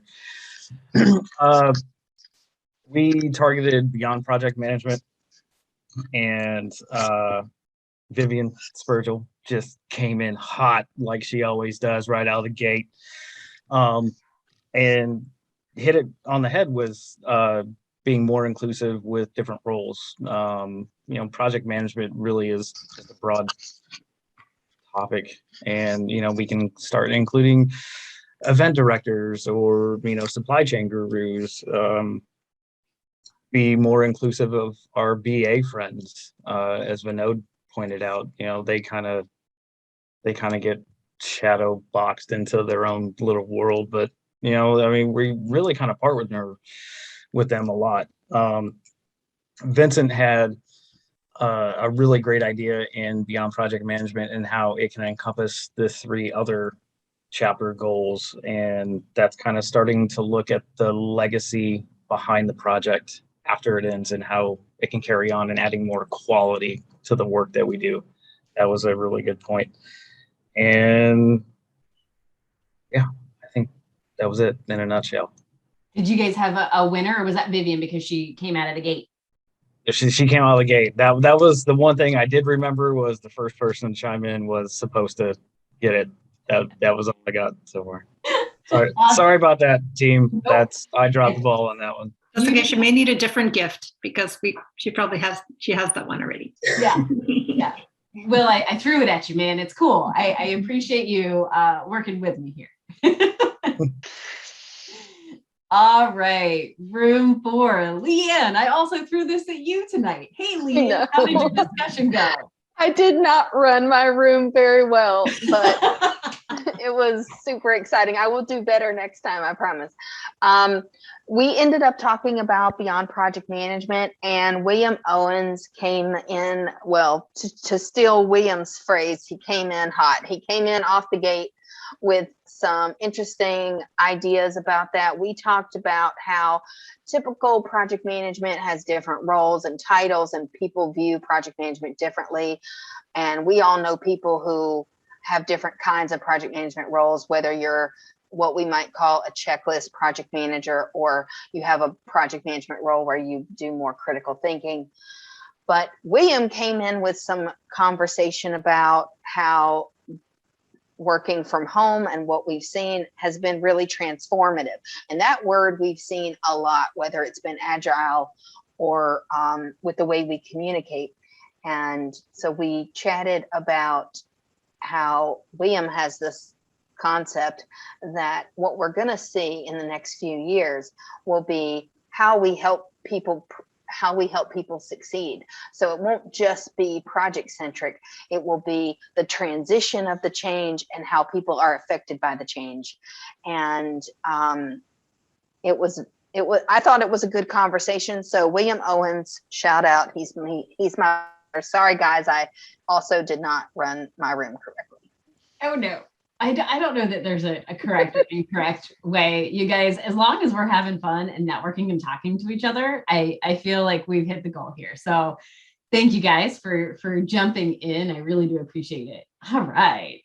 We targeted beyond project management, and Vivian Spurgill just came in hot like she always does right out of the gate, and hit it on the head with being more inclusive with different roles. Project management really is just a broad topic, and we can start including event directors or supply chain gurus, be more inclusive of our BA friends, as Vinod pointed out. They kind of get shadow boxed into their own little world, but we really kind of part with them a lot. Vincent had a really great idea in Beyond Project Management and how it can encompass the 3 other chapter goals, and that's kind of starting to look at the legacy behind the project after it ends and how it can carry on and adding more quality to the work that we do. That was a really good point. And yeah, I think that was it in a nutshell. Did you guys have a winner, or was that Vivian because she came out of the gate? She came out of the gate. That was the one thing I did remember, was the first person to chime in was supposed to get it. That was all I got so far. Sorry about that, team. Nope. I dropped the ball on that one. That's okay. She may need a different gift because she probably has that one already. Yeah. Yeah. Will, I threw it at you, man. It's cool. I appreciate you working with me here. All right, room 4, Leanne. I also threw this at you tonight. Hey, Leanne, how did your discussion go? I did not run my room very well, but it was super exciting. I will do better next time, I promise. We ended up talking about beyond project management, and William Owens came in, well, to steal William's phrase, he came in hot. He came in off the gate with some interesting ideas about that. We talked about how typical project management has different roles and titles, and people view project management differently. And we all know people who have different kinds of project management roles, whether you're what we might call a checklist project manager, or you have a project management role where you do more critical thinking. But William came in with some conversation about how working from home and what we've seen has been really transformative. And that word we've seen a lot, whether it's been agile or with the way we communicate. And so we chatted about how William has this concept that what we're going to see in the next few years will be how we help people succeed. So it won't just be project centric. It will be the transition of the change and how people are affected by the change. And I thought it was a good conversation. So William Owens, shout out. He's my, sorry guys, I also did not run my room correctly. Oh no. I don't know that there's a correct or incorrect way. You guys, as long as we're having fun and networking and talking to each other, I feel like we've hit the goal here. So thank you guys for jumping in. I really do appreciate it. All right.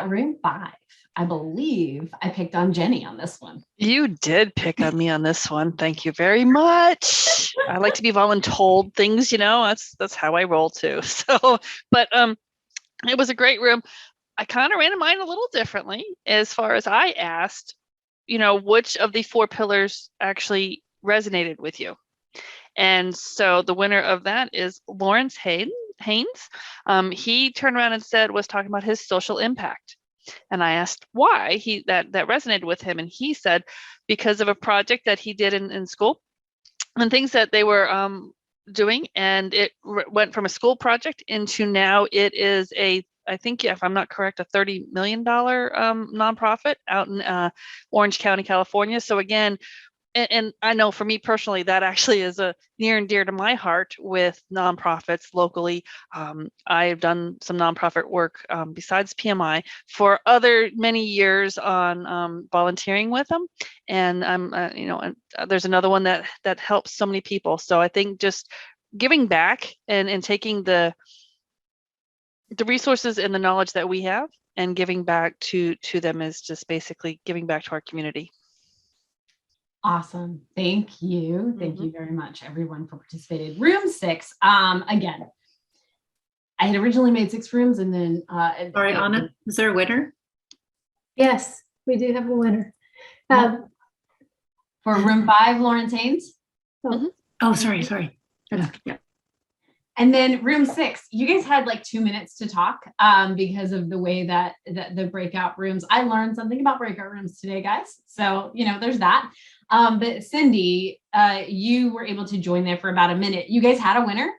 Room 5. I believe I picked on Jenny on this one. You did pick on me on this one. Thank you very much. I like to be voluntold things, that's how I roll too. So, but it was a great room. I kind of ran mine a little differently as far as I asked, which of the 4 pillars actually resonated with you. And so the winner of that is Lawrence Haynes. He turned around and was talking about his social impact. And I asked why that resonated with him. And he said, because of a project that he did in school and things that they were doing. And it went from a school project into now it is I think, if I'm not correct, a $30 million nonprofit out in Orange County, California. So again, and I know for me personally, that actually is a near and dear to my heart with nonprofits locally. I've done some nonprofit work besides PMI for many years on volunteering with them. And there's another one that helps so many people. So I think just giving back and taking the resources and the knowledge that we have and giving back to them is just basically giving back to our community. Awesome. Thank you. Thank you very much, everyone, for participating. Room 6. Again, I had originally made 6 rooms and then sorry, Anna, is there a winner? Yes, we do have a winner. For room 5, Lawrence Haynes. Oh, sorry. Yeah. And then room 6, you guys had like 2 minutes to talk because of the way that the breakout rooms, I learned something about breakout rooms today, guys. So, there's that. But Cindy, you were able to join there for about a minute. You guys had a winner?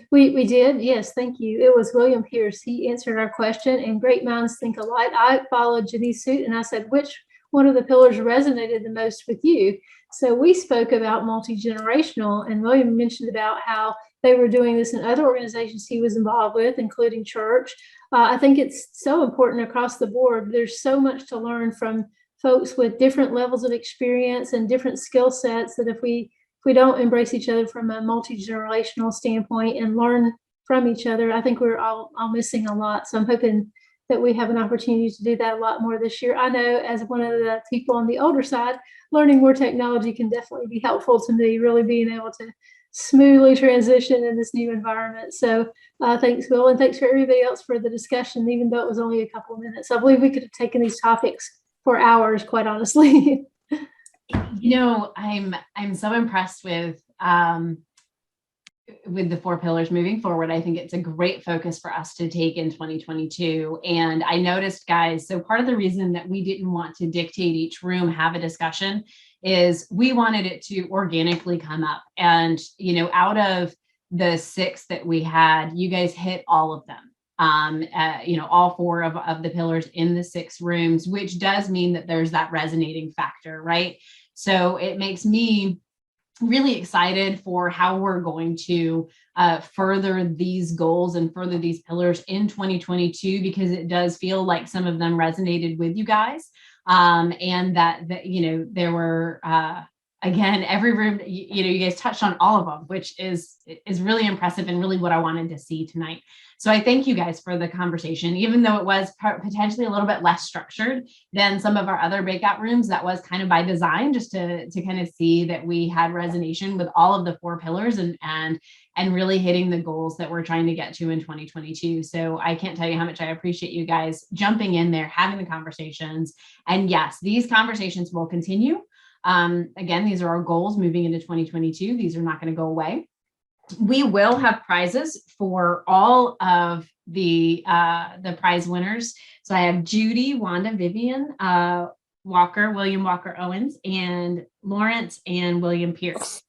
We did. Yes. Thank you. It was William Pierce. He answered our question, and great minds think alike. I followed Jenny's suit and I said, which one of the pillars resonated the most with you? So we spoke about multi-generational, and William mentioned about how they were doing this in other organizations he was involved with, including church. I think it's so important across the board. There's so much to learn from folks with different levels of experience and different skill sets that if we don't embrace each other from a multi-generational standpoint and learn from each other, I think we're all missing a lot. So I'm hoping that we have an opportunity to do that a lot more this year. I know as one of the people on the older side, learning more technology can definitely be helpful to me, really being able to smoothly transition in this new environment. So thanks, Will, and thanks for everybody else for the discussion, even though it was only a couple of minutes. I believe we could have taken these topics for hours, quite honestly. I'm so impressed with with the 4 pillars moving forward. I think it's a great focus for us to take in 2022. And I noticed, guys, so part of the reason that we didn't want to dictate each room, have a discussion, is we wanted it to organically come up. And, out of the 6 that we had, you guys hit all of them. All 4 of the pillars in the 6 rooms, which does mean that there's that resonating factor, right? So it makes me really excited for how we're going to further these goals and further these pillars in 2022, because it does feel like some of them resonated with you guys. And that there were, again, every room, you guys touched on all of them, which is really impressive and really what I wanted to see tonight. So I thank you guys for the conversation, even though it was potentially a little bit less structured than some of our other breakout rooms. That was kind of by design, just to kind of see that we had resonation with all of the 4 pillars and really hitting the goals that we're trying to get to in 2022. So I can't tell you how much I appreciate you guys jumping in there, having the conversations. And yes, these conversations will continue. Again, these are our goals moving into 2022. These are not going to go away. We will have prizes for all of the prize winners. So I have Judy, Wanda, Vivian, Walker, William Walker Owens, and Lawrence and William Pierce.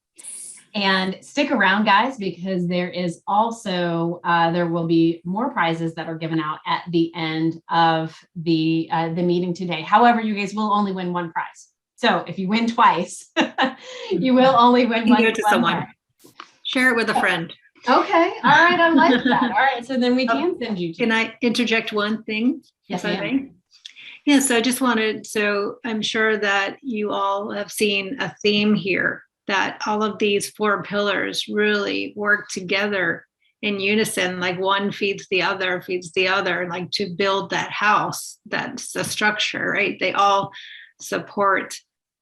And stick around, guys, because there is also there will be more prizes that are given out at the end of the meeting today. However, you guys will only win 1 prize. So if you win twice, you will only win one. Give it to someone. Share it with a friend. Okay. All right. I like that. All right. So then we can send you. Can I interject one thing? Yes, ma'am. Yes. So I just wanted, so I'm sure that you all have seen a theme here, that all of these 4 pillars really work together in unison, like one feeds the other, like to build that house. That's the structure, right? They all support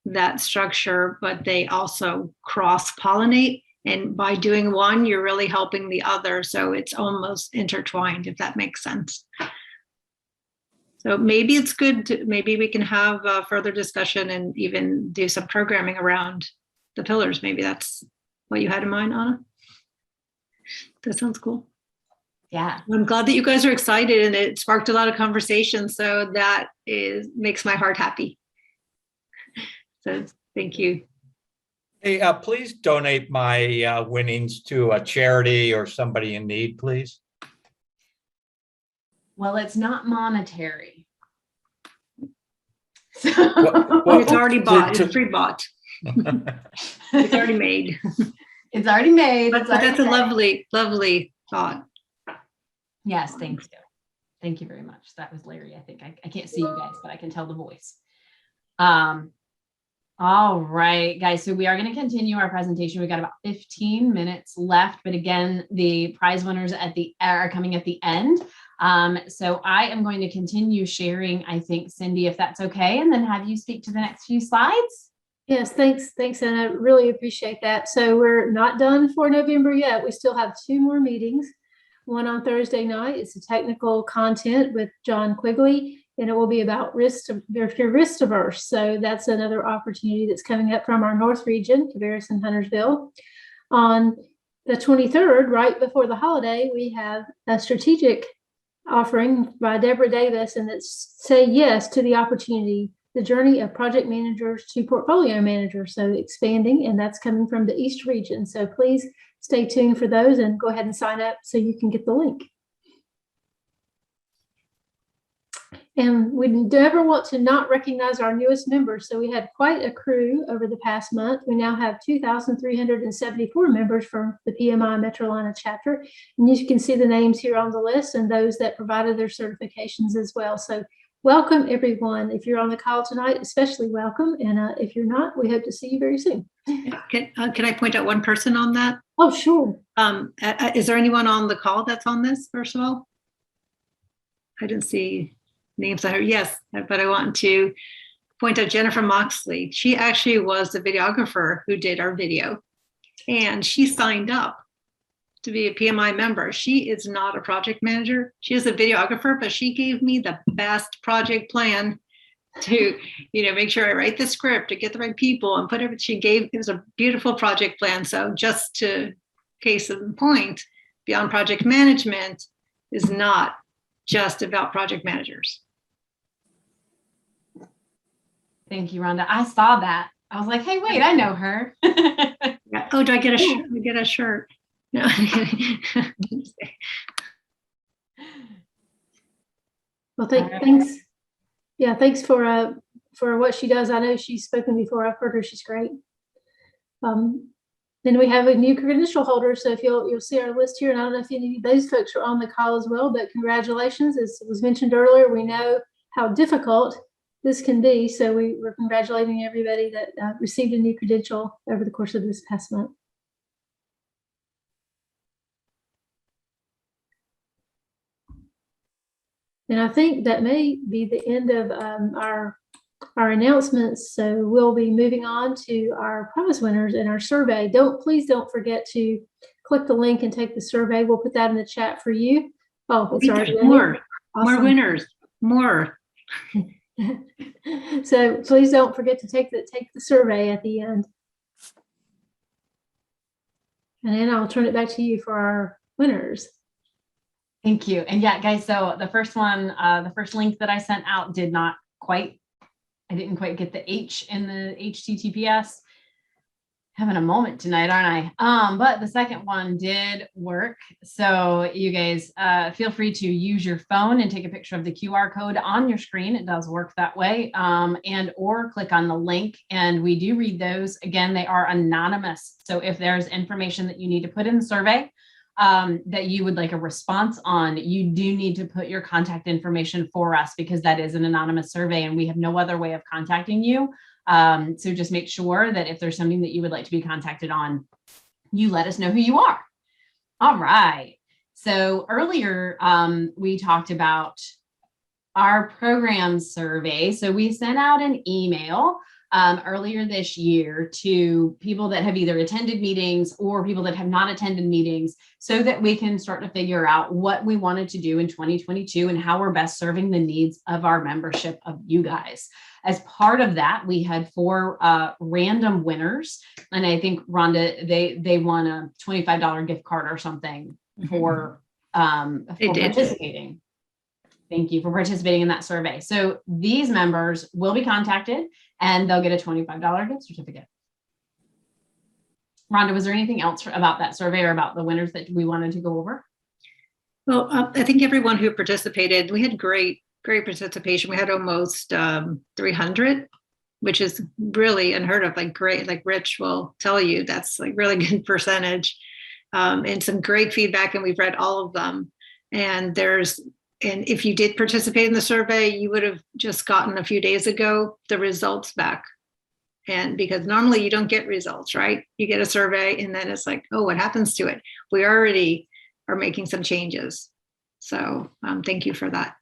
that structure, but they also cross-pollinate. And by doing one, you're really helping the other. So it's almost intertwined, if that makes sense. So maybe it's good maybe we can have a further discussion and even do some programming around the pillars. Maybe that's what you had in mind, Anna. That sounds cool. Yeah. I'm glad that you guys are excited and it sparked a lot of conversation. So that makes my heart happy. So thank you. Hey, please donate my winnings to a charity or somebody in need, please. Well, it's not monetary. So it's already bought. It's pre-bought. It's already made. It's already made. But that's a lovely, lovely thought. Yes, thank you. Thank you very much. That was Larry. I think I can't see you guys, but I can tell the voice. All right, guys. So we are going to continue our presentation. We got about 15 minutes left, but again, the prize winners are coming at the end. So I am going to continue sharing, I think, Cindy, if that's okay, and then have you speak to the next few slides. Yes, thanks, and I really appreciate that. So we're not done for November yet. We still have 2 more meetings. One on Thursday night. It's a technical content with John Quigley, and it will be about if you're risk averse. So that's another opportunity that's coming up from our North region, Cabarrus and Huntersville. On the 23rd, right before the holiday, we have a strategic offering by Deborah Davis, and it's Say Yes to the Opportunity, the journey of project managers to portfolio managers. So expanding, and that's coming from the East region. So please stay tuned for those and go ahead and sign up so you can get the link. And we never want to not recognize our newest members. So we had quite a crew over the past month. We now have 2,374 members from the PMI Metrolina chapter. And you can see the names here on the list and those that provided their certifications as well. So welcome, everyone. If you're on the call tonight, especially welcome. And if you're not, we hope to see you very soon. Can I point out one person on that? Oh, sure. Is there anyone on the call that's on this, first of all? I didn't see names on her. Yes, but I want to point out Jennifer Moxley. She actually was the videographer who did our video, and she signed up to be a PMI member. She is not a project manager. She is a videographer, but she gave me the best project plan to, make sure I write the script, to get the right people and put everything. It was a beautiful project plan. So just to case in point, Beyond Project Management is not just about project managers. Thank you, Rhonda. I saw that. I was like, hey, wait, I know her. Oh, do I get a shirt? I get a shirt. No. Well, thanks. Yeah, thanks for what she does. I know she's spoken before. I've heard her. She's great. Then we have a new credential holder. So if you'll see our list here, and I don't know if any of those folks are on the call as well, but congratulations. As was mentioned earlier, we know how difficult this can be. So we're congratulating everybody that received a new credential over the course of this past month. And I think that may be the end of our announcements. So we'll be moving on to our prize winners and our survey. Please don't forget to click the link and take the survey. We'll put that in the chat for you. Oh, it's already more awesome. Winners, more. So please don't forget to take the survey at the end. And then I'll turn it back to you for our winners. Thank you. And yeah, guys, so the first one, the first link that I sent out I didn't quite get the H in the HTTPS. Having a moment tonight, aren't I? But the second one did work. So you guys feel free to use your phone and take a picture of the QR code on your screen. It does work that way. And or click on the link, and we do read those. Again, they are anonymous. So if there's information that you need to put in the survey that you would like a response on, you do need to put your contact information for us, because that is an anonymous survey and we have no other way of contacting you. So just make sure that if there's something that you would like to be contacted on, you let us know who you are. All right. So earlier we talked about our program survey. So we sent out an email earlier this year to people that have either attended meetings or people that have not attended meetings, so that we can start to figure out what we wanted to do in 2022 and how we're best serving the needs of our membership, of you guys. As part of that, we had 4 random winners, and I think Rhonda, they won a $25 gift card or something for participating. Thank you for participating in that survey. So these members will be contacted and they'll get a $25 gift certificate. Rhonda, was there anything else about that survey or about the winners that we wanted to go over? Well, I think everyone who participated, we had great participation. We had almost 300, which is really unheard of, like great, like Rich will tell you, that's like really good percentage, and some great feedback. And we've read all of them. And if you did participate in the survey, you would have just gotten a few days ago the results back. And because normally you don't get results, right? You get a survey and then it's like, oh, what happens to it? We already are making some changes. So thank you for that.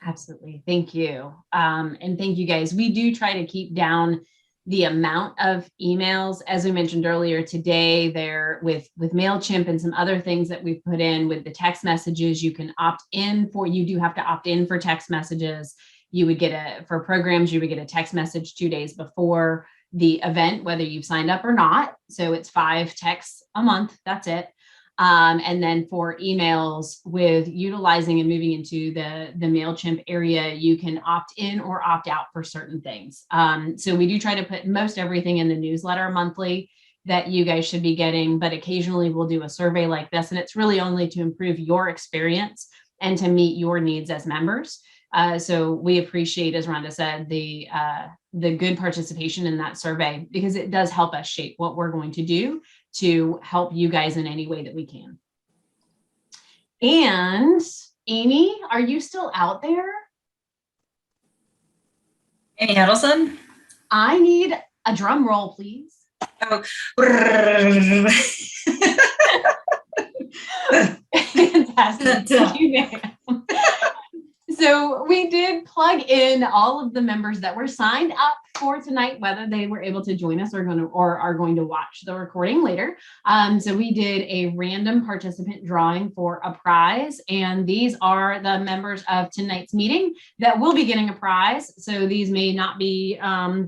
Absolutely. Thank you. And thank you guys. We do try to keep down the amount of emails, as we mentioned earlier today, there with MailChimp and some other things that we've put in with the text messages. You can opt in for, you do have to opt in for text messages. You would get for programs, you would get a text message 2 days before the event, whether you've signed up or not. So it's 5 texts a month. That's it. And then for emails, with utilizing and moving into the MailChimp area, you can opt in or opt out for certain things. So we do try to put most everything in the newsletter monthly that you guys should be getting, but occasionally we'll do a survey like this, and it's really only to improve your experience and to meet your needs as members. So we appreciate, as Rhonda said, the good participation in that survey, because it does help us shape what we're going to do to help you guys in any way that we can. And Amy, are you still out there? Amy Huddleston? I need a drum roll, please. Oh. Fantastic. Thank you, ma'am. So we did plug in all of the members that were signed up for tonight, whether they were able to join us or are going to watch the recording later. So we did a random participant drawing for a prize, and these are the members of tonight's meeting that will be getting a prize. So these may not be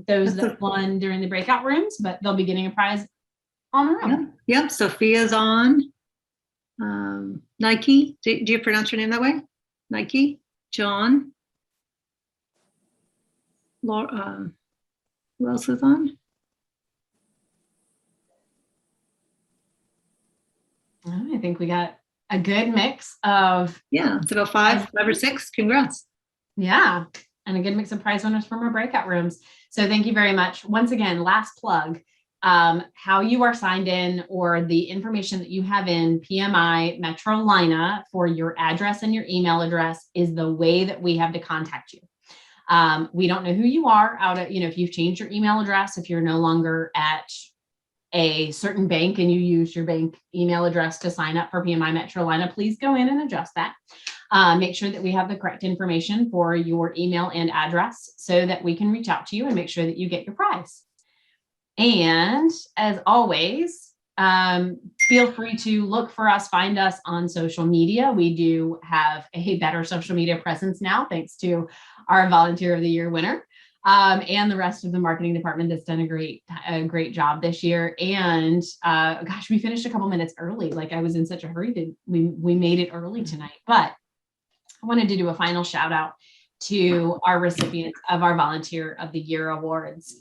those that won during the breakout rooms, but they'll be getting a prize on the room. Yep. Sophia's on. Nike. Do you pronounce your name that way? Nike. John. Laura. Who else is on? I think we got a good mix of. Yeah, it's about five or six. Congrats. Yeah, and a good mix of prize winners from our breakout rooms. So thank you very much. Once again, last plug, how you are signed in or the information that you have in PMI Metrolina for your address and your email address is the way that we have to contact you. We don't know who you are if you've changed your email address, if you're no longer at a certain bank and you use your bank email address to sign up for PMI Metrolina, please go in and adjust that. Make sure that we have the correct information for your email and address so that we can reach out to you and make sure that you get your prize. And as always, feel free to look for us, find us on social media. We do have a better social media presence now, thanks to our Volunteer of the Year winner. And the rest of the marketing department that's done a great job this year. And gosh, we finished a couple minutes early. Like I was in such a hurry that we made it early tonight. But I wanted to do a final shout out to our recipients of our Volunteer of the Year awards.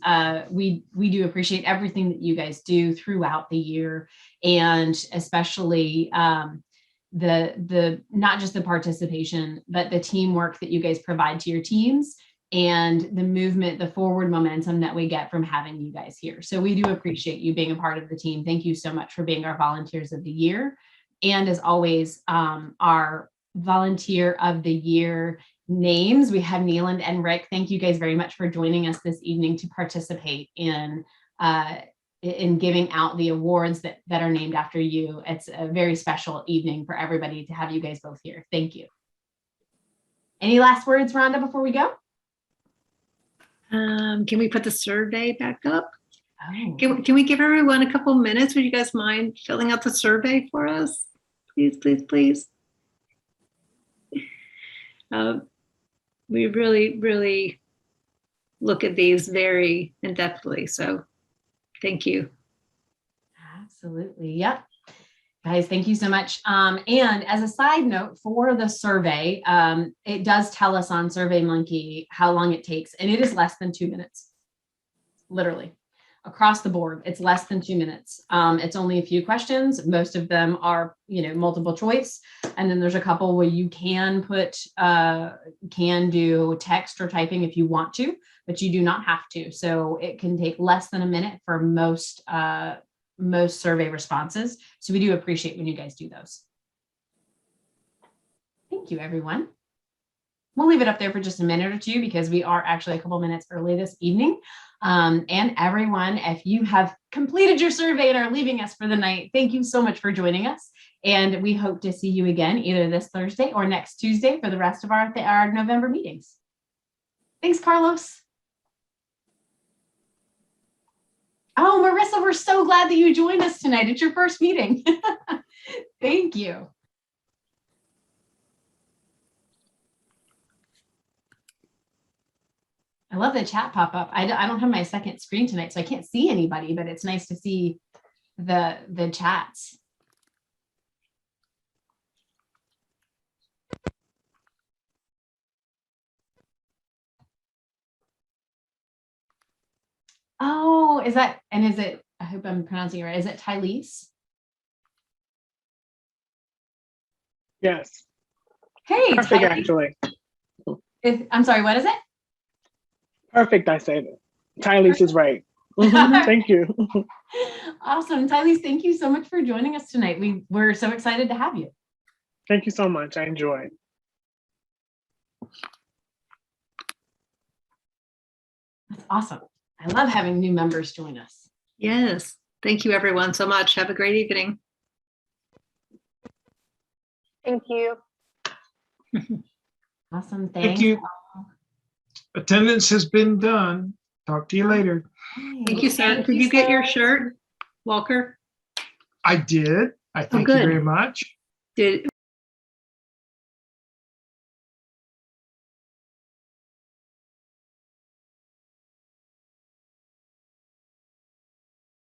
We do appreciate everything that you guys do throughout the year, and especially the not just the participation, but the teamwork that you guys provide to your teams, and the movement, the forward momentum that we get from having you guys here. So we do appreciate you being a part of the team. Thank you so much for being our Volunteers of the Year. And as always, our Volunteer of the Year names, we have Neeland and Rick. Thank you guys very much for joining us this evening to participate in giving out the awards that are named after you. It's a very special evening for everybody to have you guys both here. Thank you. Any last words, Rhonda, before we go? Can we put the survey back up? Oh. Can we give everyone a couple minutes? Would you guys mind filling out the survey for us? Please, please, please. We really, really look at these very in-depthly. So thank you. Absolutely. Yep. Guys, thank you so much. And as a side note for the survey, it does tell us on SurveyMonkey how long it takes, and it is less than 2 minutes, literally. Across the board, it's less than 2 minutes. It's only a few questions. Most of them are, multiple choice. And then there's a couple where you can do text or typing if you want to, but you do not have to. So it can take less than a minute for most survey responses. So we do appreciate when you guys do those. Thank you, everyone. We'll leave it up there for just a minute or two because we are actually a couple minutes early this evening. And everyone, if you have completed your survey and are leaving us for the night, thank you so much for joining us. And we hope to see you again either this Thursday or next Tuesday for the rest of our November meetings. Thanks, Carlos. Oh, Marissa, we're so glad that you joined us tonight. It's your first meeting. Thank you. I love the chat pop up. I don't have my second screen tonight, so I can't see anybody, but it's nice to see the chats. Oh, is it, I hope I'm pronouncing it right. Is it Tylese? Yes. Hey, perfect, Tylese. actually. I'm sorry, what is it? Perfect, I said it. Tylese is right. Thank you. Awesome. Tylese, thank you so much for joining us tonight. We're so excited to have you. Thank you so much. I enjoyed. That's awesome. I love having new members join us. Yes. Thank you, everyone, so much. Have a great evening. Thank you. Awesome. Thank you. Attendance has been done. Talk to you later. Thank you, sir. Did you get your shirt, Walker? I did. I thank you very much. Did